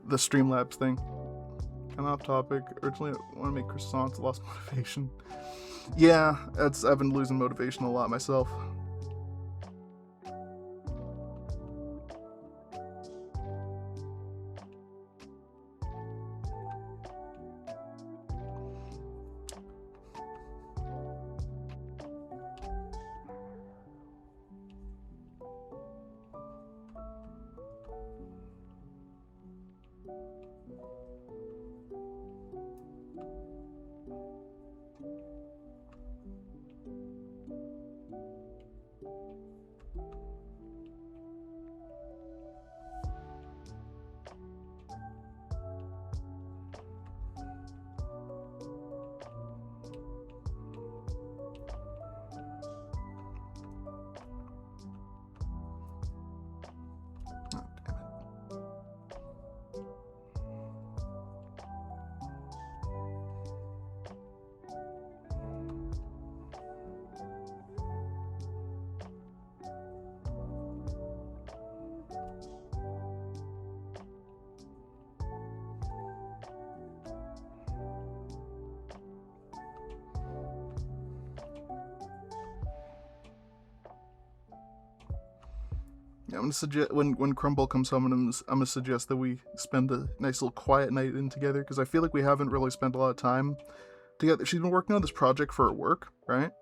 the Streamlabs thing. Kind of off topic. Originally, I want to make croissants. Lost motivation. Yeah, I've been losing motivation a lot myself. Yeah, I'm gonna suggest when Crumble comes home, I'm gonna suggest that we spend a nice little quiet night in together, because I feel like we haven't really spent a lot of time together. She's been working on this project for her work, right?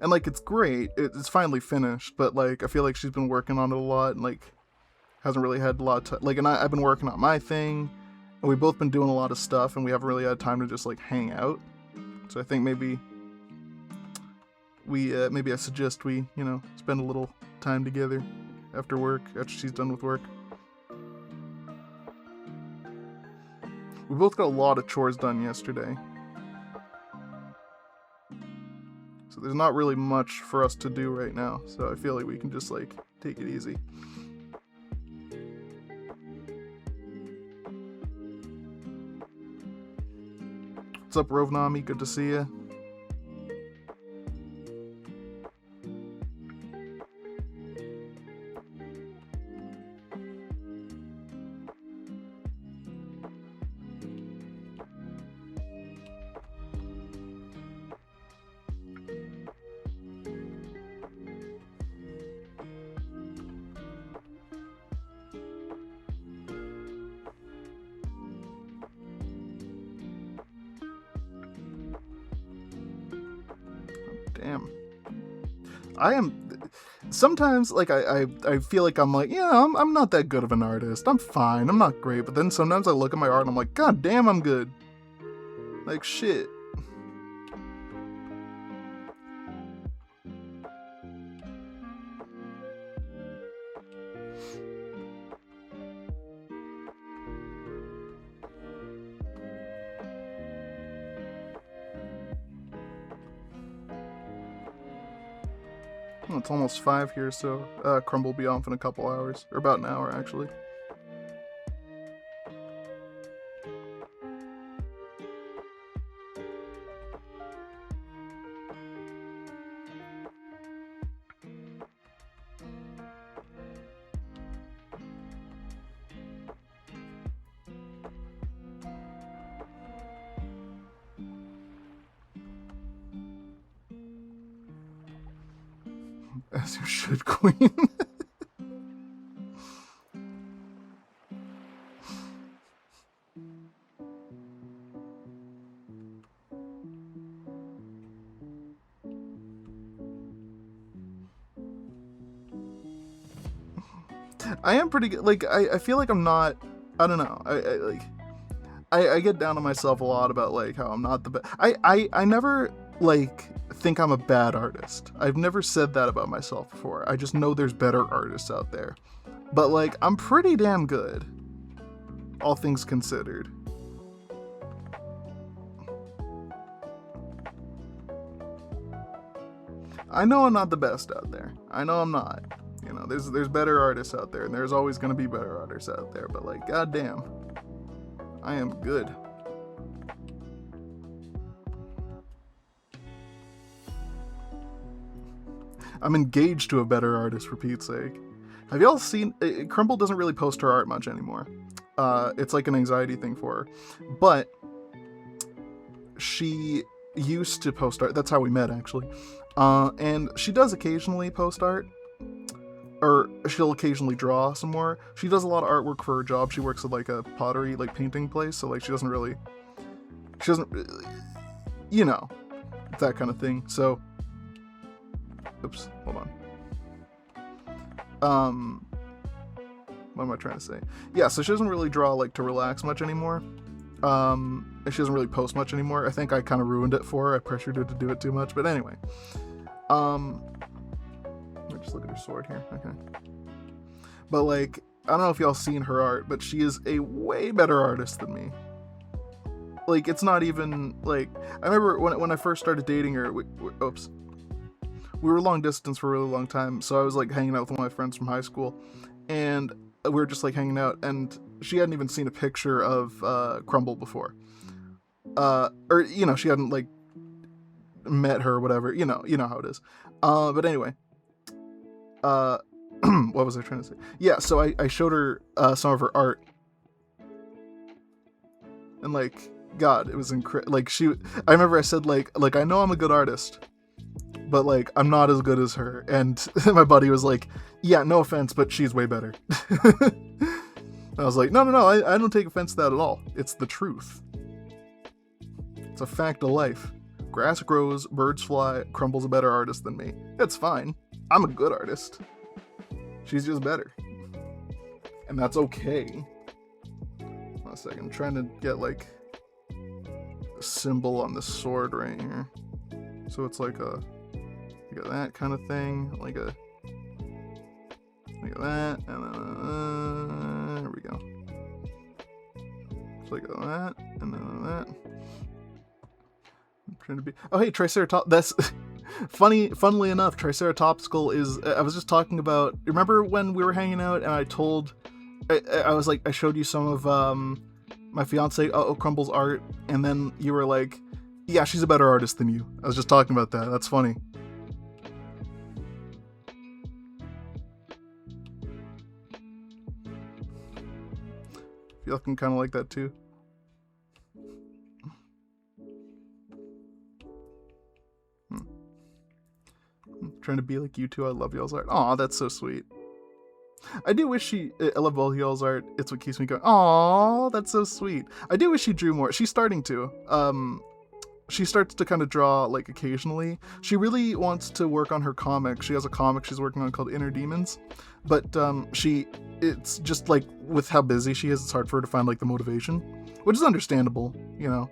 And like, it's great. It's finally finished, but like, I feel like she's been working on it a lot and like hasn't really had a lot of time. Like, and I've been working on my thing, and we've both been doing a lot of stuff, and we haven't really had time to just like hang out. So I think maybe maybe I suggest we, you know, spend a little time together after work, after she's done with work. We both got a lot of chores done yesterday. So there's not really much for us to do right now, so I feel like we can just like take it easy. What's up, Rovnami? Good to see you. Damn. I am sometimes like I feel like I'm like, yeah, I'm not that good of an artist. I'm fine. I'm not great. But then sometimes I look at my art and I'm like, God damn, I'm good. Like shit. Well, it's almost 5 here, so Crumble will be off in a couple hours. Or about an hour, actually. As you should, Queen. I am pretty good. Like, I feel like I'm not. I don't know. I get down on myself a lot about like how I'm not the best. I never like think I'm a bad artist. I've never said that about myself before. I just know there's better artists out there. But like, I'm pretty damn good, all things considered. I know I'm not the best out there. I know I'm not. You know, there's better artists out there, and there's always gonna be better artists out there. But like, goddamn, I am good. I'm engaged to a better artist, for Pete's sake. Have y'all seen... Crumble doesn't really post her art much anymore. It's like an anxiety thing for her. But she used to post art. That's how we met, actually. And she does occasionally post art. Or she'll occasionally draw some more. She does a lot of artwork for her job. She works at like a pottery, like painting place. So like she doesn't... You know, that kind of thing. So... Oops, hold on. What am I trying to say? Yeah, so she doesn't really draw like to relax much anymore. And she doesn't really post much anymore. I think I kind of ruined it for her. I pressured her to do it too much. But anyway. Let me just look at her sword here. Okay. But like, I don't know if y'all seen her art, but she is a way better artist than me. Like, it's not even like... I remember when I first started dating her... Oops. We were long distance for a really long time, so I was like hanging out with one of my friends from high school, and we were just like hanging out, and she hadn't even seen a picture of Crumble before, or you know, she hadn't like met her or whatever. You know how it is. But anyway, what was I trying to say? Yeah, so I showed her some of her art, and like, God, it was incredible. Like I remember I said like I know I'm a good artist, but like I'm not as good as her. And my buddy was like, yeah, no offense, but she's way better. I was like, no, I don't take offense to that at all. It's the truth. It's a fact of life. Grass grows, birds fly, Crumble's a better artist than me. It's fine. I'm a good artist. She's just better. And that's okay. One second, I'm trying to get like a symbol on the sword right here. So it's like that kind of thing, like that, and then there we go. It's like that, and then that. I'm trying to be... Oh, hey, Triceratops. That's funnily enough, Triceratopsical is... I was just talking about... Remember when we were hanging out and I told... I was like, I showed you some of my fiance Crumble's art, and then you were like, yeah, she's a better artist than you. I was just talking about that. That's funny. Y'all can kind of like that too. I'm trying to be like you two. I love y'all's art. Aw, that's so sweet. I do wish I love all y'all's art. It's what keeps me going. Aw, that's so sweet. I do wish she drew more. She's starting to. She starts to kind of draw like occasionally. She really wants to work on her comic. She has a comic she's working on called Inner Demons, but it's just like with how busy she is, it's hard for her to find like the motivation, which is understandable, you know.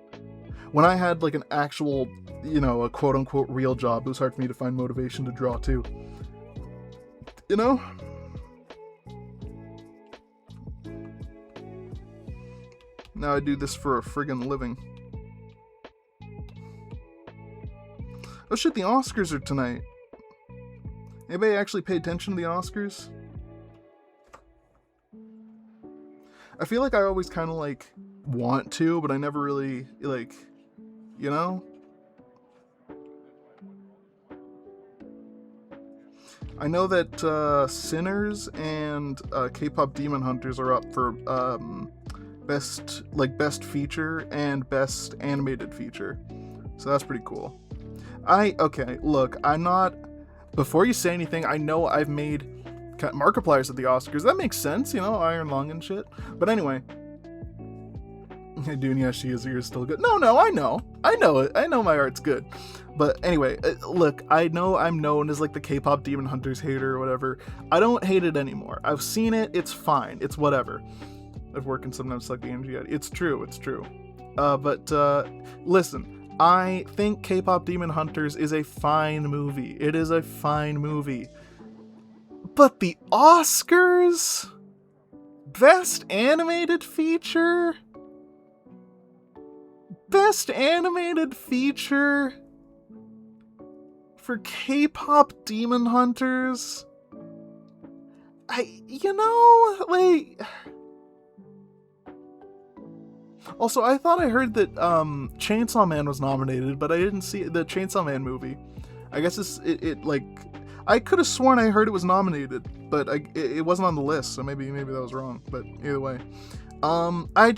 When I had like an actual, you know, a quote unquote real job, it was hard for me to find motivation to draw too, you know. Now I do this for a friggin' living. Oh shit, the Oscars are tonight. Anybody actually pay attention to the Oscars? I feel like I always kind of like want to, but I never really like, you know? I know that Sinners and K-pop Demon Hunters are up for best feature and best animated feature. So that's pretty cool. Okay, look, I'm not before you say anything, I know I've made Markiplier's at the Oscars. That makes sense, you know, Iron Lung and shit. But anyway, Dunya, you're still good. No, I know it. I know my art's good. But anyway, look, I know I'm known as like the K-pop Demon Hunters hater or whatever. I don't hate it anymore. I've seen it. It's fine. It's whatever. I've worked and sometimes suck the energy out. It's true. But listen, I think K-pop Demon Hunters is a fine movie. It is a fine movie. But the Oscars? Best Animated Feature? Best Animated Feature for K-pop Demon Hunters? Also, I thought I heard that Chainsaw Man was nominated, but I didn't see the Chainsaw Man movie. I guess I could have sworn I heard it was nominated, but it wasn't on the list, so maybe that was wrong. But either way, I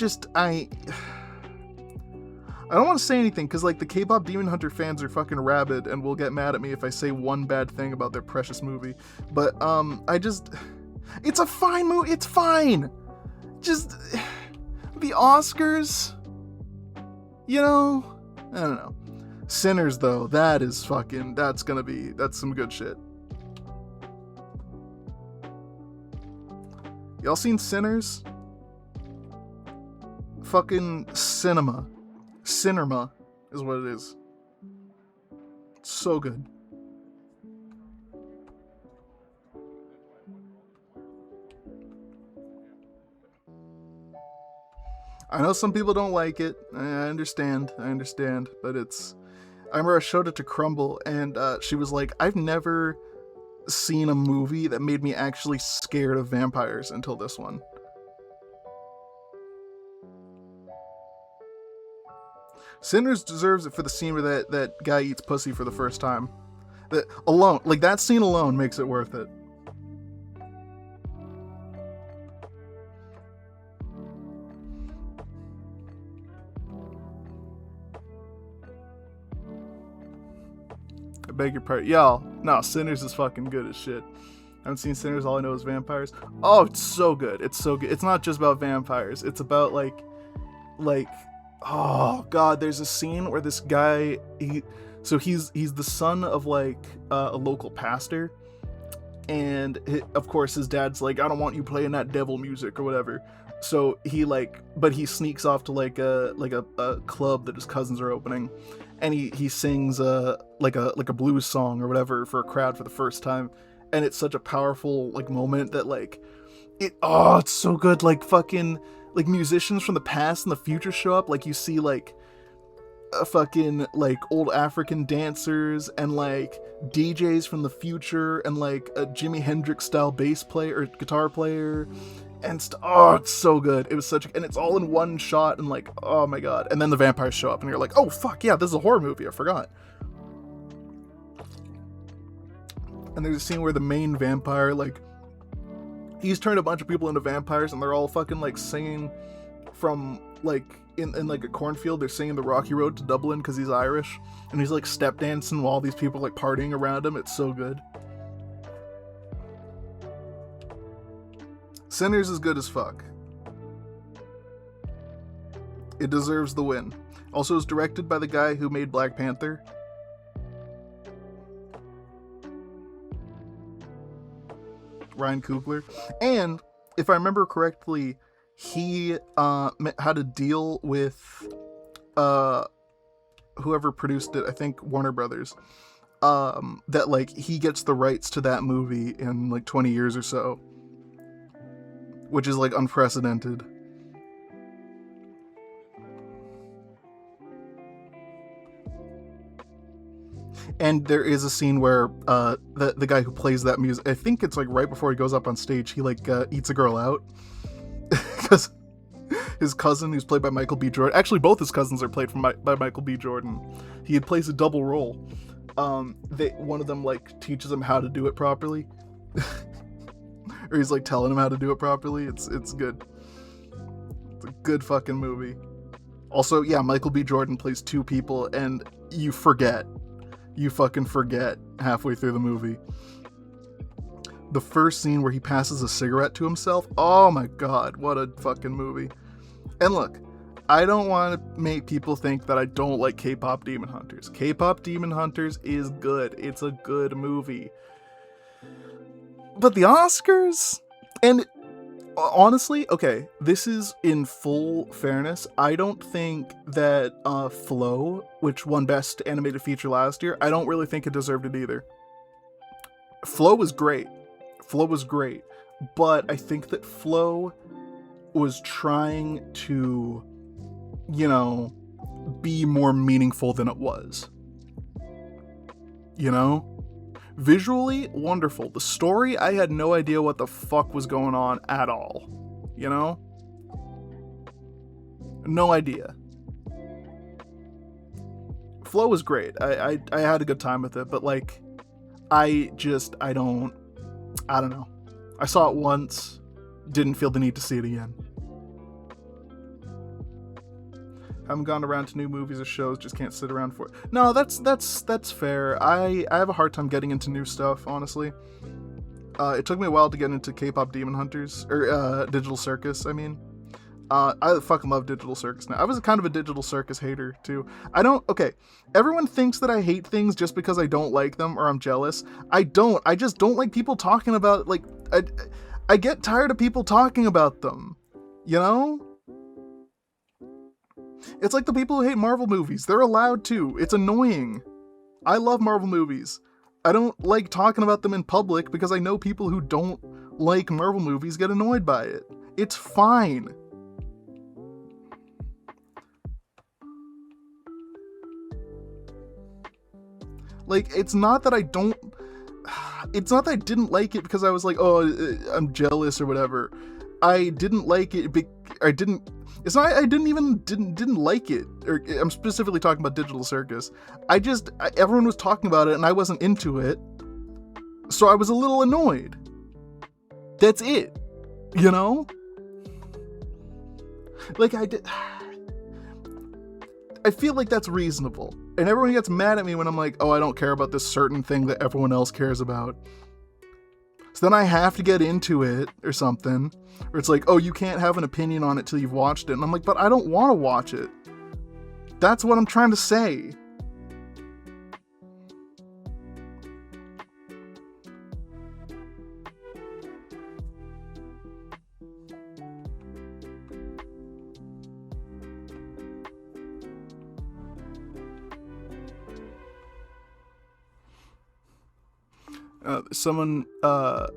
don't want to say anything, because, like, the K-pop Demon Hunter fans are fucking rabid and will get mad at me if I say one bad thing about their precious movie. But, it's a fine movie. It's fine. Just, the Oscars, you know, I don't know. Sinners, though, that's some good shit. Y'all seen Sinners? Fucking cinema is what it is. So good. I know some people don't like it. I understand, but I remember I showed it to Crumble, and she was like, I've never seen a movie that made me actually scared of vampires until this one. Sinners deserves it for the scene where that guy eats pussy for the first time. That scene alone makes it worth it. I beg your pardon. Y'all, no, Sinners is fucking good as shit. I haven't seen Sinners, all I know is vampires. Oh, it's so good. It's so good. It's not just about vampires. It's about, like, oh god, there's a scene where this guy, he's the son of, like, a local pastor, and of course his dad's like, I don't want you playing that devil music or whatever. So he sneaks off to like a club that his cousins are opening, and he sings like a blues song or whatever for a crowd for the first time, and it's such a powerful like moment that like it's so good. Like fucking like musicians from the past and the future show up. Like you see like a fucking like old African dancers and like DJs from the future and like a Jimi Hendrix style bass player or guitar player. And it's so good. It was and it's all in one shot, and like, oh my god. And then the vampires show up and you're like, oh fuck yeah, this is a horror movie, I forgot. And there's a scene where the main vampire, like, he's turned a bunch of people into vampires, and they're all fucking like singing from like in like a cornfield. They're singing the Rocky Road to Dublin because he's Irish, and he's like step dancing while these people are like partying around him. It's so good. Sinners is good as fuck. It deserves the win. Also, is directed by the guy who made Black Panther. Ryan Coogler. And, if I remember correctly, he had a deal with whoever produced it, I think Warner Brothers, that like he gets the rights to that movie in like 20 years or so. Which is like unprecedented. And there is a scene where the guy who plays that music, I think it's like right before he goes up on stage, he like eats a girl out. Because his cousin, who's played by Michael B. Jordan, actually both his cousins are played by Michael B. Jordan. He plays a double role. One of them like teaches him how to do it properly. Or he's like telling him how to do it properly. It's good. It's a good fucking movie. Also, yeah, Michael B. Jordan plays two people, and you forget you fucking forget halfway through the movie. The first scene where he passes a cigarette to himself, oh my god, what a fucking movie. And look, I don't want to make people think that I don't like K-pop Demon Hunters. K-pop Demon Hunters is good. It's a good movie. But the Oscars? And honestly, okay, this is in full fairness. I don't think that Flow, which won Best Animated Feature last year, I don't really think it deserved it either. Flow was great. But I think that Flow was trying to, you know, be more meaningful than it was. You know? Visually, wonderful. The story, I had no idea what the fuck was going on at all. You know? No idea. Flow was great. I had a good time with it, but like, I don't know. I saw it once, didn't feel the need to see it again. Haven't gone around to new movies or shows, just can't sit around for it. No, that's fair. I have a hard time getting into new stuff, honestly. It took me a while to get into K-pop Demon Hunters, or Digital Circus, I mean. I fucking love Digital Circus now. I was kind of a Digital Circus hater, too. Okay, everyone thinks that I hate things just because I don't like them or I'm jealous. I don't. I just don't like people talking about, like, I get tired of people talking about them, you know? It's like the people who hate Marvel movies. They're allowed to. It's annoying. I love Marvel movies. I don't like talking about them in public because I know people who don't like Marvel movies get annoyed by it. It's fine. Like, it's not that I didn't like it because I was like, oh, I'm jealous or whatever. I didn't like it. It's not, I didn't like it. Or I'm specifically talking about Digital Circus. Everyone was talking about it and I wasn't into it. So I was a little annoyed. That's it. You know? Like, I feel like that's reasonable. And everyone gets mad at me when I'm like, oh, I don't care about this certain thing that everyone else cares about. So then I have to get into it or something. Or it's like, oh, you can't have an opinion on it till you've watched it. And I'm like, but I don't want to watch it. That's what I'm trying to say. Someone I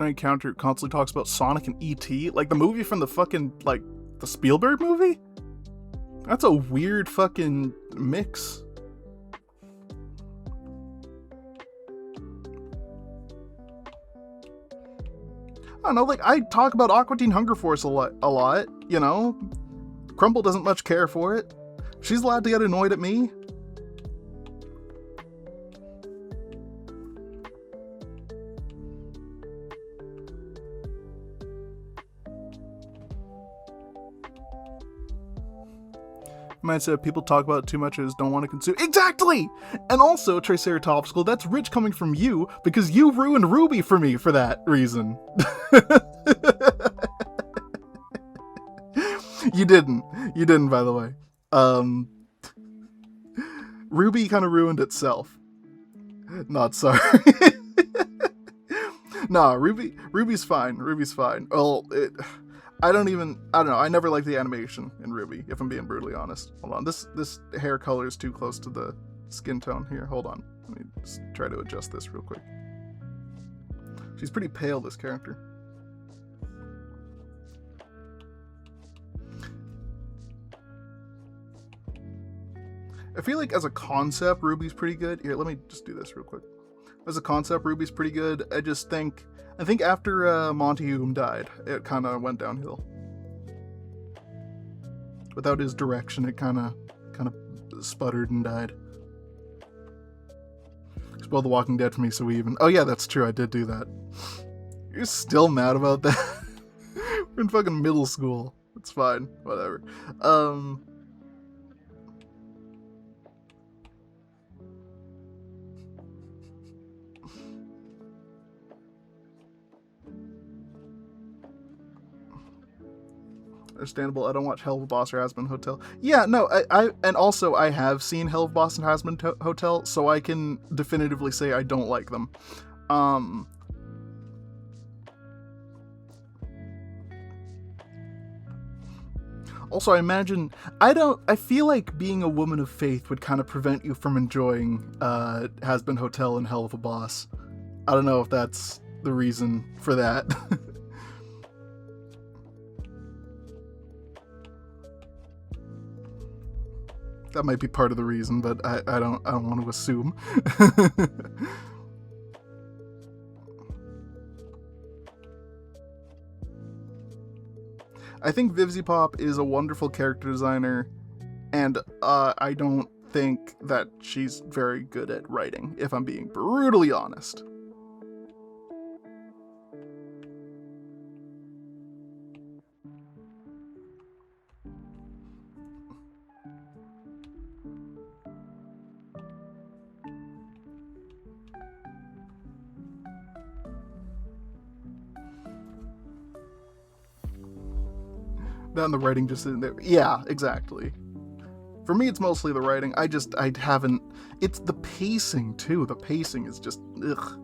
encountered constantly talks about Sonic and E.T., like the movie from the fucking, like, the Spielberg movie? That's a weird fucking mix. I don't know, like, I talk about Aqua Teen Hunger Force a lot, you know? Crumble doesn't much care for it. She's allowed to get annoyed at me. Mindset, people talk about it too much as don't want to consume. Exactly! And also, Triceratopsical, that's rich coming from you, because you ruined Ruby for me for that reason. You didn't, by the way. Ruby kind of ruined itself. Not sorry. Nah, Ruby's fine. Well, I don't know. I never liked the animation in Ruby, if I'm being brutally honest. Hold on. This hair color is too close to the skin tone here. Hold on. Let me just try to adjust this real quick. She's pretty pale, this character. I feel like as a concept, Ruby's pretty good. Here, let me just do this real quick. As a concept, Ruby's pretty good. I think after Monty Hume died, it kind of went downhill. Without his direction, it kind of sputtered and died. Spoiled The Walking Dead for me, so even. Oh yeah, that's true. I did do that. You're still mad about that? We're in fucking middle school. It's fine. Whatever. Understandable. I don't watch Hell of a Boss or Hazbin Hotel. Yeah, no, and also I have seen Hell of a Boss and Hazbin Hotel, so I can definitively say I don't like them. Also, I imagine, I feel like being a woman of faith would kind of prevent you from enjoying Hazbin Hotel and Hell of a Boss. I don't know if that's the reason for that. That might be part of the reason, but I don't want to assume. I think Vivziepop is a wonderful character designer, and I don't think that she's very good at writing, if I'm being brutally honest. That and the writing just isn't there. Yeah, exactly. For me, it's mostly the writing. I haven't... It's the pacing, too. The pacing is just... Ugh.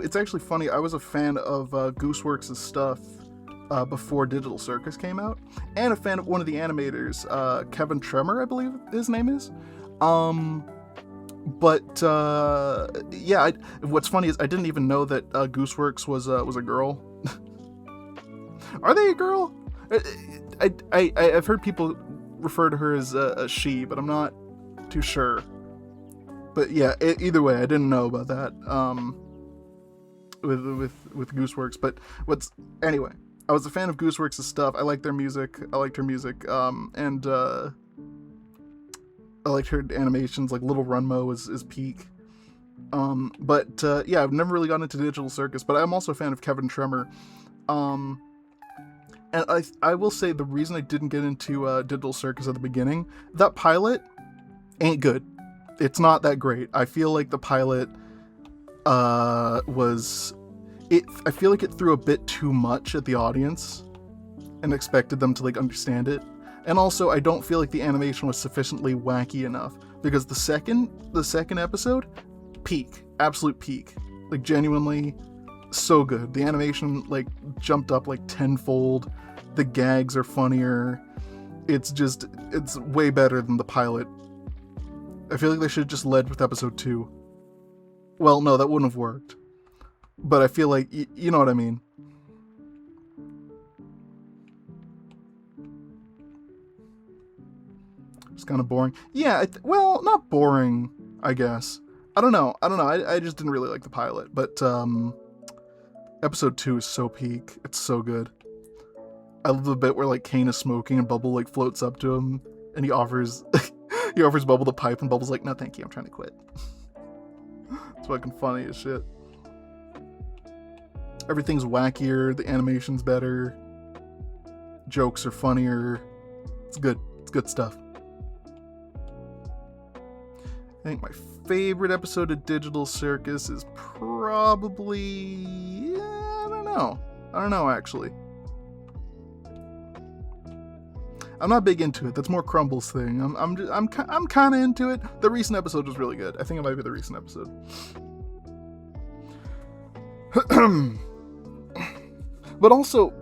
It's actually funny, I was a fan of Gooseworks' stuff before Digital Circus came out, and a fan of one of the animators, Kevin Tremor, I believe his name is. Yeah, what's funny is I didn't even know that Gooseworks was a girl. Are they a girl? I've heard people refer to her as a she, but I'm not too sure. But yeah, either way, I didn't know about that with Gooseworks. But anyway, I was a fan of Gooseworks' stuff. I liked their music. I liked her music, and I liked her animations. Like Little Runmo is peak. Yeah, I've never really gotten into Digital Circus, but I'm also a fan of Kevin Tremor. And I will say the reason I didn't get into Digital Circus at the beginning, that pilot ain't good. It's not that great. I feel like the pilot I feel like it threw a bit too much at the audience and expected them to like understand it. And also, I don't feel like the animation was sufficiently wacky enough, because the second episode, peak, absolute peak, like genuinely so good. The animation like jumped up like tenfold. The gags are funnier. It's way better than the pilot. I feel like they should have just led with episode 2. Well, no, that wouldn't have worked. But I feel like, you know what I mean. It's kind of boring. Yeah, well, not boring, I guess. I don't know. I just didn't really like the pilot. But episode 2 is so peak. It's so good. I love the bit where like Kane is smoking and Bubble like floats up to him and he offers Bubble the pipe, and Bubble's like, no thank you, I'm trying to quit. It's fucking funny as shit. Everything's wackier, the animation's better, jokes are funnier. It's good. It's good stuff. I think my favorite episode of Digital Circus is probably... I don't know actually. I'm not big into it. That's more Crumble's thing. I'm kind of into it. The recent episode was really good. I think it might be the recent episode. But also,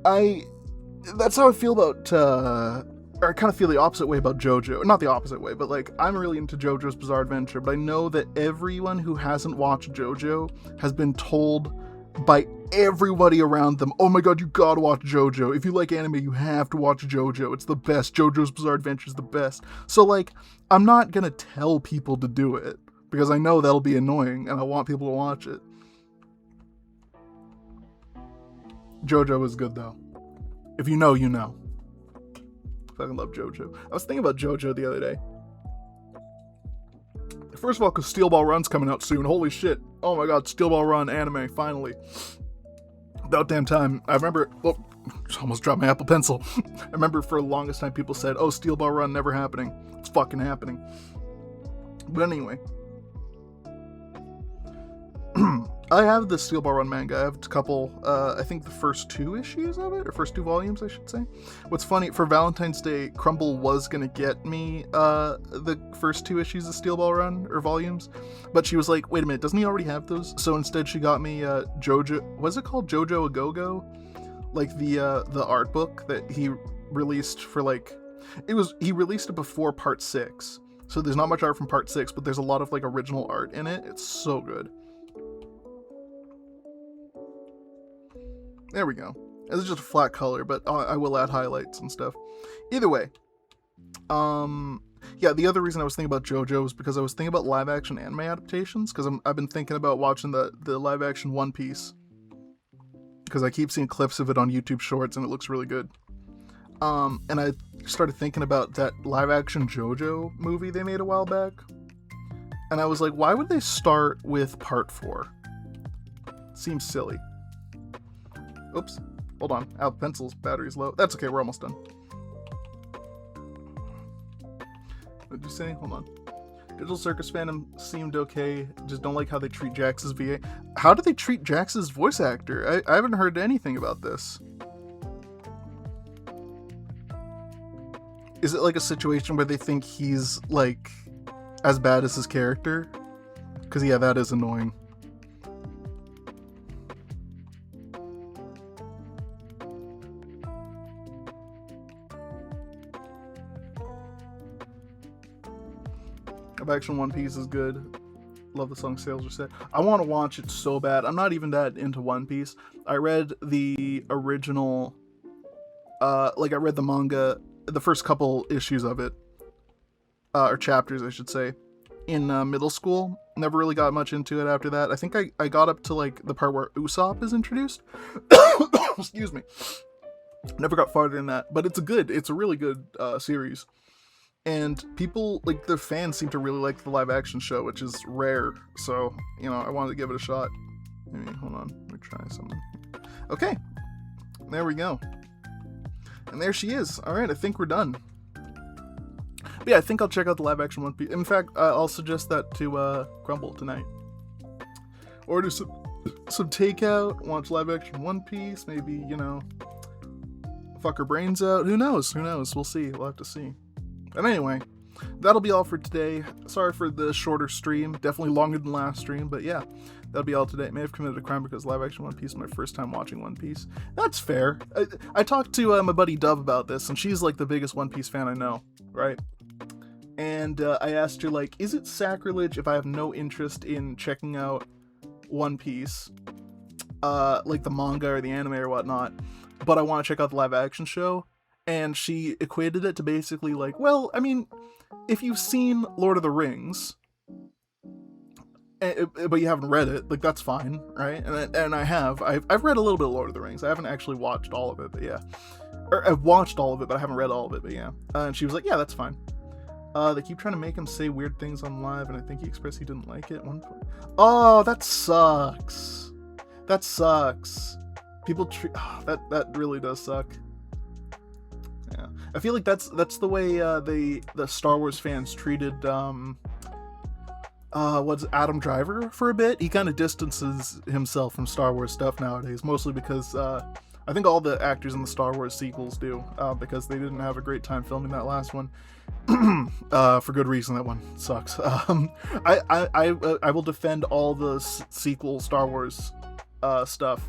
that's how I feel about, or I kind of feel the opposite way about JoJo. Not the opposite way, but like, I'm really into JoJo's Bizarre Adventure, but I know that everyone who hasn't watched JoJo has been told by everybody around them, oh my god, you gotta watch JoJo. If you like anime, you have to watch JoJo. It's the best. JoJo's Bizarre Adventure is the best. So like, I'm not gonna tell people to do it, because I know that'll be annoying, and I want people to watch it. JoJo is good though. If you know, you know. I fucking love JoJo. I was thinking about JoJo the other day. First of all, because Steel Ball Run's coming out soon. Holy shit. Oh my god, Steel Ball Run anime, finally. About damn time. I remember, well, almost dropped my Apple Pencil. I remember for the longest time people said, oh, Steel Ball Run never happening. It's fucking happening. But anyway. I have the Steel Ball Run manga. I have a couple, I think the first 2 issues of it, or first 2 volumes, I should say. What's funny, for Valentine's Day, Crumble was gonna get me the first 2 issues of Steel Ball Run, or volumes, but she was like, wait a minute, doesn't he already have those? So instead she got me Jojo, what's it called? Jojo A Go-Go? Like the art book that he released for like, he released it before part 6. So there's not much art from part 6, but there's a lot of like original art in it. It's so good. There we go. It's just a flat color, but I will add highlights and stuff. Either way. Yeah, the other reason I was thinking about JoJo is because I was thinking about live-action anime adaptations, because I've been thinking about watching the live-action One Piece. Because I keep seeing clips of it on YouTube Shorts, and it looks really good. And I started thinking about that live-action JoJo movie they made a while back. And I was like, why would they start with part 4? Seems silly. Oops. Hold on. Apple Pencil's battery's low. That's okay, we're almost done. What did you say? Hold on. Digital Circus fandom seemed okay. Just don't like how they treat Jax's VA. How do they treat Jax's voice actor? I haven't heard anything about this. Is it like a situation where they think he's, like, as bad as his character? Because, yeah, that is annoying. Action One Piece is good. Love the song Sails Are Set. I want to watch it so bad. I'm not even that into One Piece. I read the original, I read the manga, the first couple issues of it, or chapters, I should say, in middle school. Never really got much into it after that. I think I got up to, like, the part where Usopp is introduced. Excuse me. Never got farther than that. But it's a really good series. And people, like, the fans seem to really like the live-action show, which is rare. So, you know, I wanted to give it a shot. Maybe, hold on. Let me try something. Okay. There we go. And there she is. Alright, I think we're done. But yeah, I think I'll check out the live-action One Piece. In fact, I'll suggest that to Crumble tonight. Order some takeout, watch live-action One Piece, maybe, you know, fuck her brains out. Who knows? We'll see. We'll have to see. But anyway, that'll be all for today. Sorry for the shorter stream. Definitely longer than last stream, but yeah, that'll be all today. May have committed a crime because live-action One Piece is my first time watching One Piece. That's fair. I talked to my buddy Dove about this, and she's like the biggest One Piece fan I know, right? And I asked her, like, is it sacrilege if I have no interest in checking out One Piece, like the manga or the anime or whatnot, but I want to check out the live-action show? And she equated it to basically like, well, I mean, if you've seen Lord of the Rings, but you haven't read it, like, that's fine, right? And I've read a little bit of Lord of the Rings. I haven't actually watched all of it, but yeah. Or I've watched all of it, but I haven't read all of it, but yeah. And she was like, yeah, that's fine. They keep trying to make him say weird things on live, and I think he expressed he didn't like it at one point. Oh, that sucks. That sucks. People that really does suck. Yeah, I feel like that's the way the Star Wars fans treated what's Adam Driver for a bit. He kind of distances himself from Star Wars stuff nowadays, mostly because I think all the actors in the Star Wars sequels do, because they didn't have a great time filming that last one. For good reason. That one sucks. I will defend all the sequel Star Wars stuff,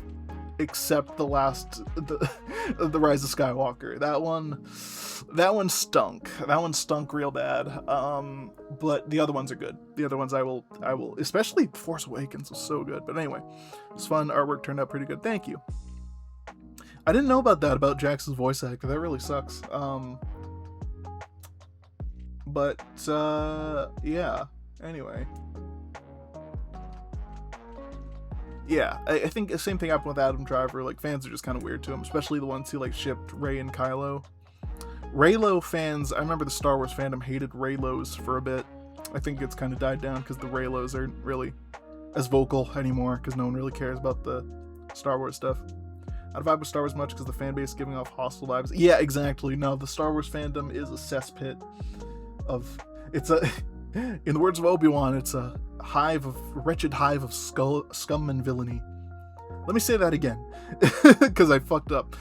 except the last, the Rise of Skywalker. That one stunk. That one stunk real bad. But the other ones are good. The other ones I will, especially Force Awakens was so good. But anyway, it was fun. Artwork turned out pretty good. Thank you. I didn't know about that, about Jax's voice actor. That really sucks. But yeah. Anyway. Yeah, I think the same thing happened with Adam Driver. Like, fans are just kind of weird to him, especially the ones who, like, shipped Rey and Kylo. Reylo fans, I remember the Star Wars fandom hated Reylos for a bit. I think it's kind of died down because the Reylos aren't really as vocal anymore, because no one really cares about the Star Wars stuff. I don't vibe with Star Wars much because the fan base is giving off hostile vibes. Yeah, exactly. No, the Star Wars fandom is a cesspit of... It's a... In the words of Obi-Wan, it's a wretched hive of scum and villainy. Let me say that again, because I fucked up.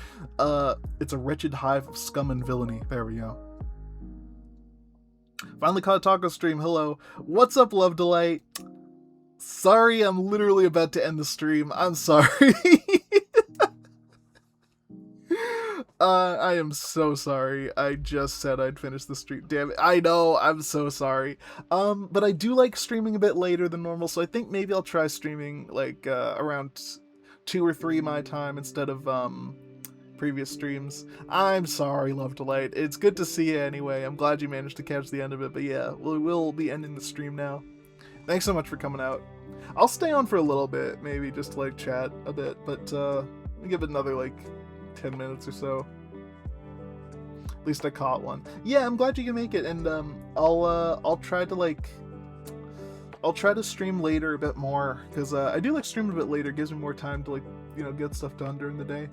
It's a wretched hive of scum and villainy. There we go. Finally caught a taco stream. Hello. What's up, Love Delight? Sorry, I'm literally about to end the stream. I'm sorry. I am so sorry. I just said I'd finish the stream. Damn it. I know. I'm so sorry. But I do like streaming a bit later than normal, so I think maybe I'll try streaming like around 2 or 3 my time instead of previous streams. I'm sorry, Love Delight. It's good to see you anyway. I'm glad you managed to catch the end of it, but yeah, we'll be ending the stream now. Thanks so much for coming out. I'll stay on for a little bit, maybe just to like chat a bit, but give it another like 10 minutes or so. At least I caught one. Yeah, I'm glad you can make it, and I'll try to stream later a bit more, because I do like streaming a bit later. It gives me more time to like, you know, get stuff done during the day.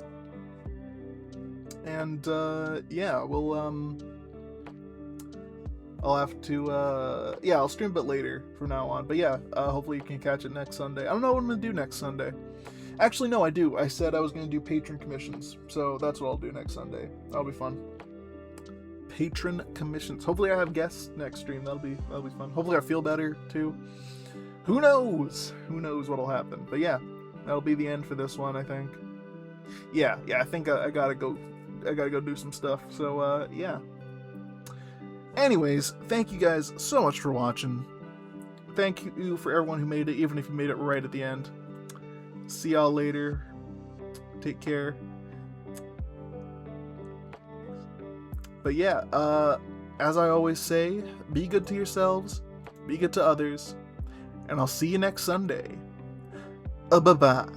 And yeah, I'll have to yeah, I'll stream a bit later from now on. But yeah, hopefully you can catch it next Sunday. I don't know what I'm gonna do next Sunday. Actually, no, I do. I said I was gonna do patron commissions, so that's what I'll do next Sunday. That'll be fun. Patron commissions. Hopefully I have guests next stream. That'll be fun. Hopefully I feel better too. Who knows? Who knows what'll happen? But yeah, that'll be the end for this one, I think. Yeah, I think I gotta go do some stuff. So yeah. Anyways, thank you guys so much for watching. Thank you for everyone who made it, even if you made it right at the end. See y'all later. Take care. But yeah, as I always say, be good to yourselves, be good to others, and I'll see you next Sunday. Bye-bye.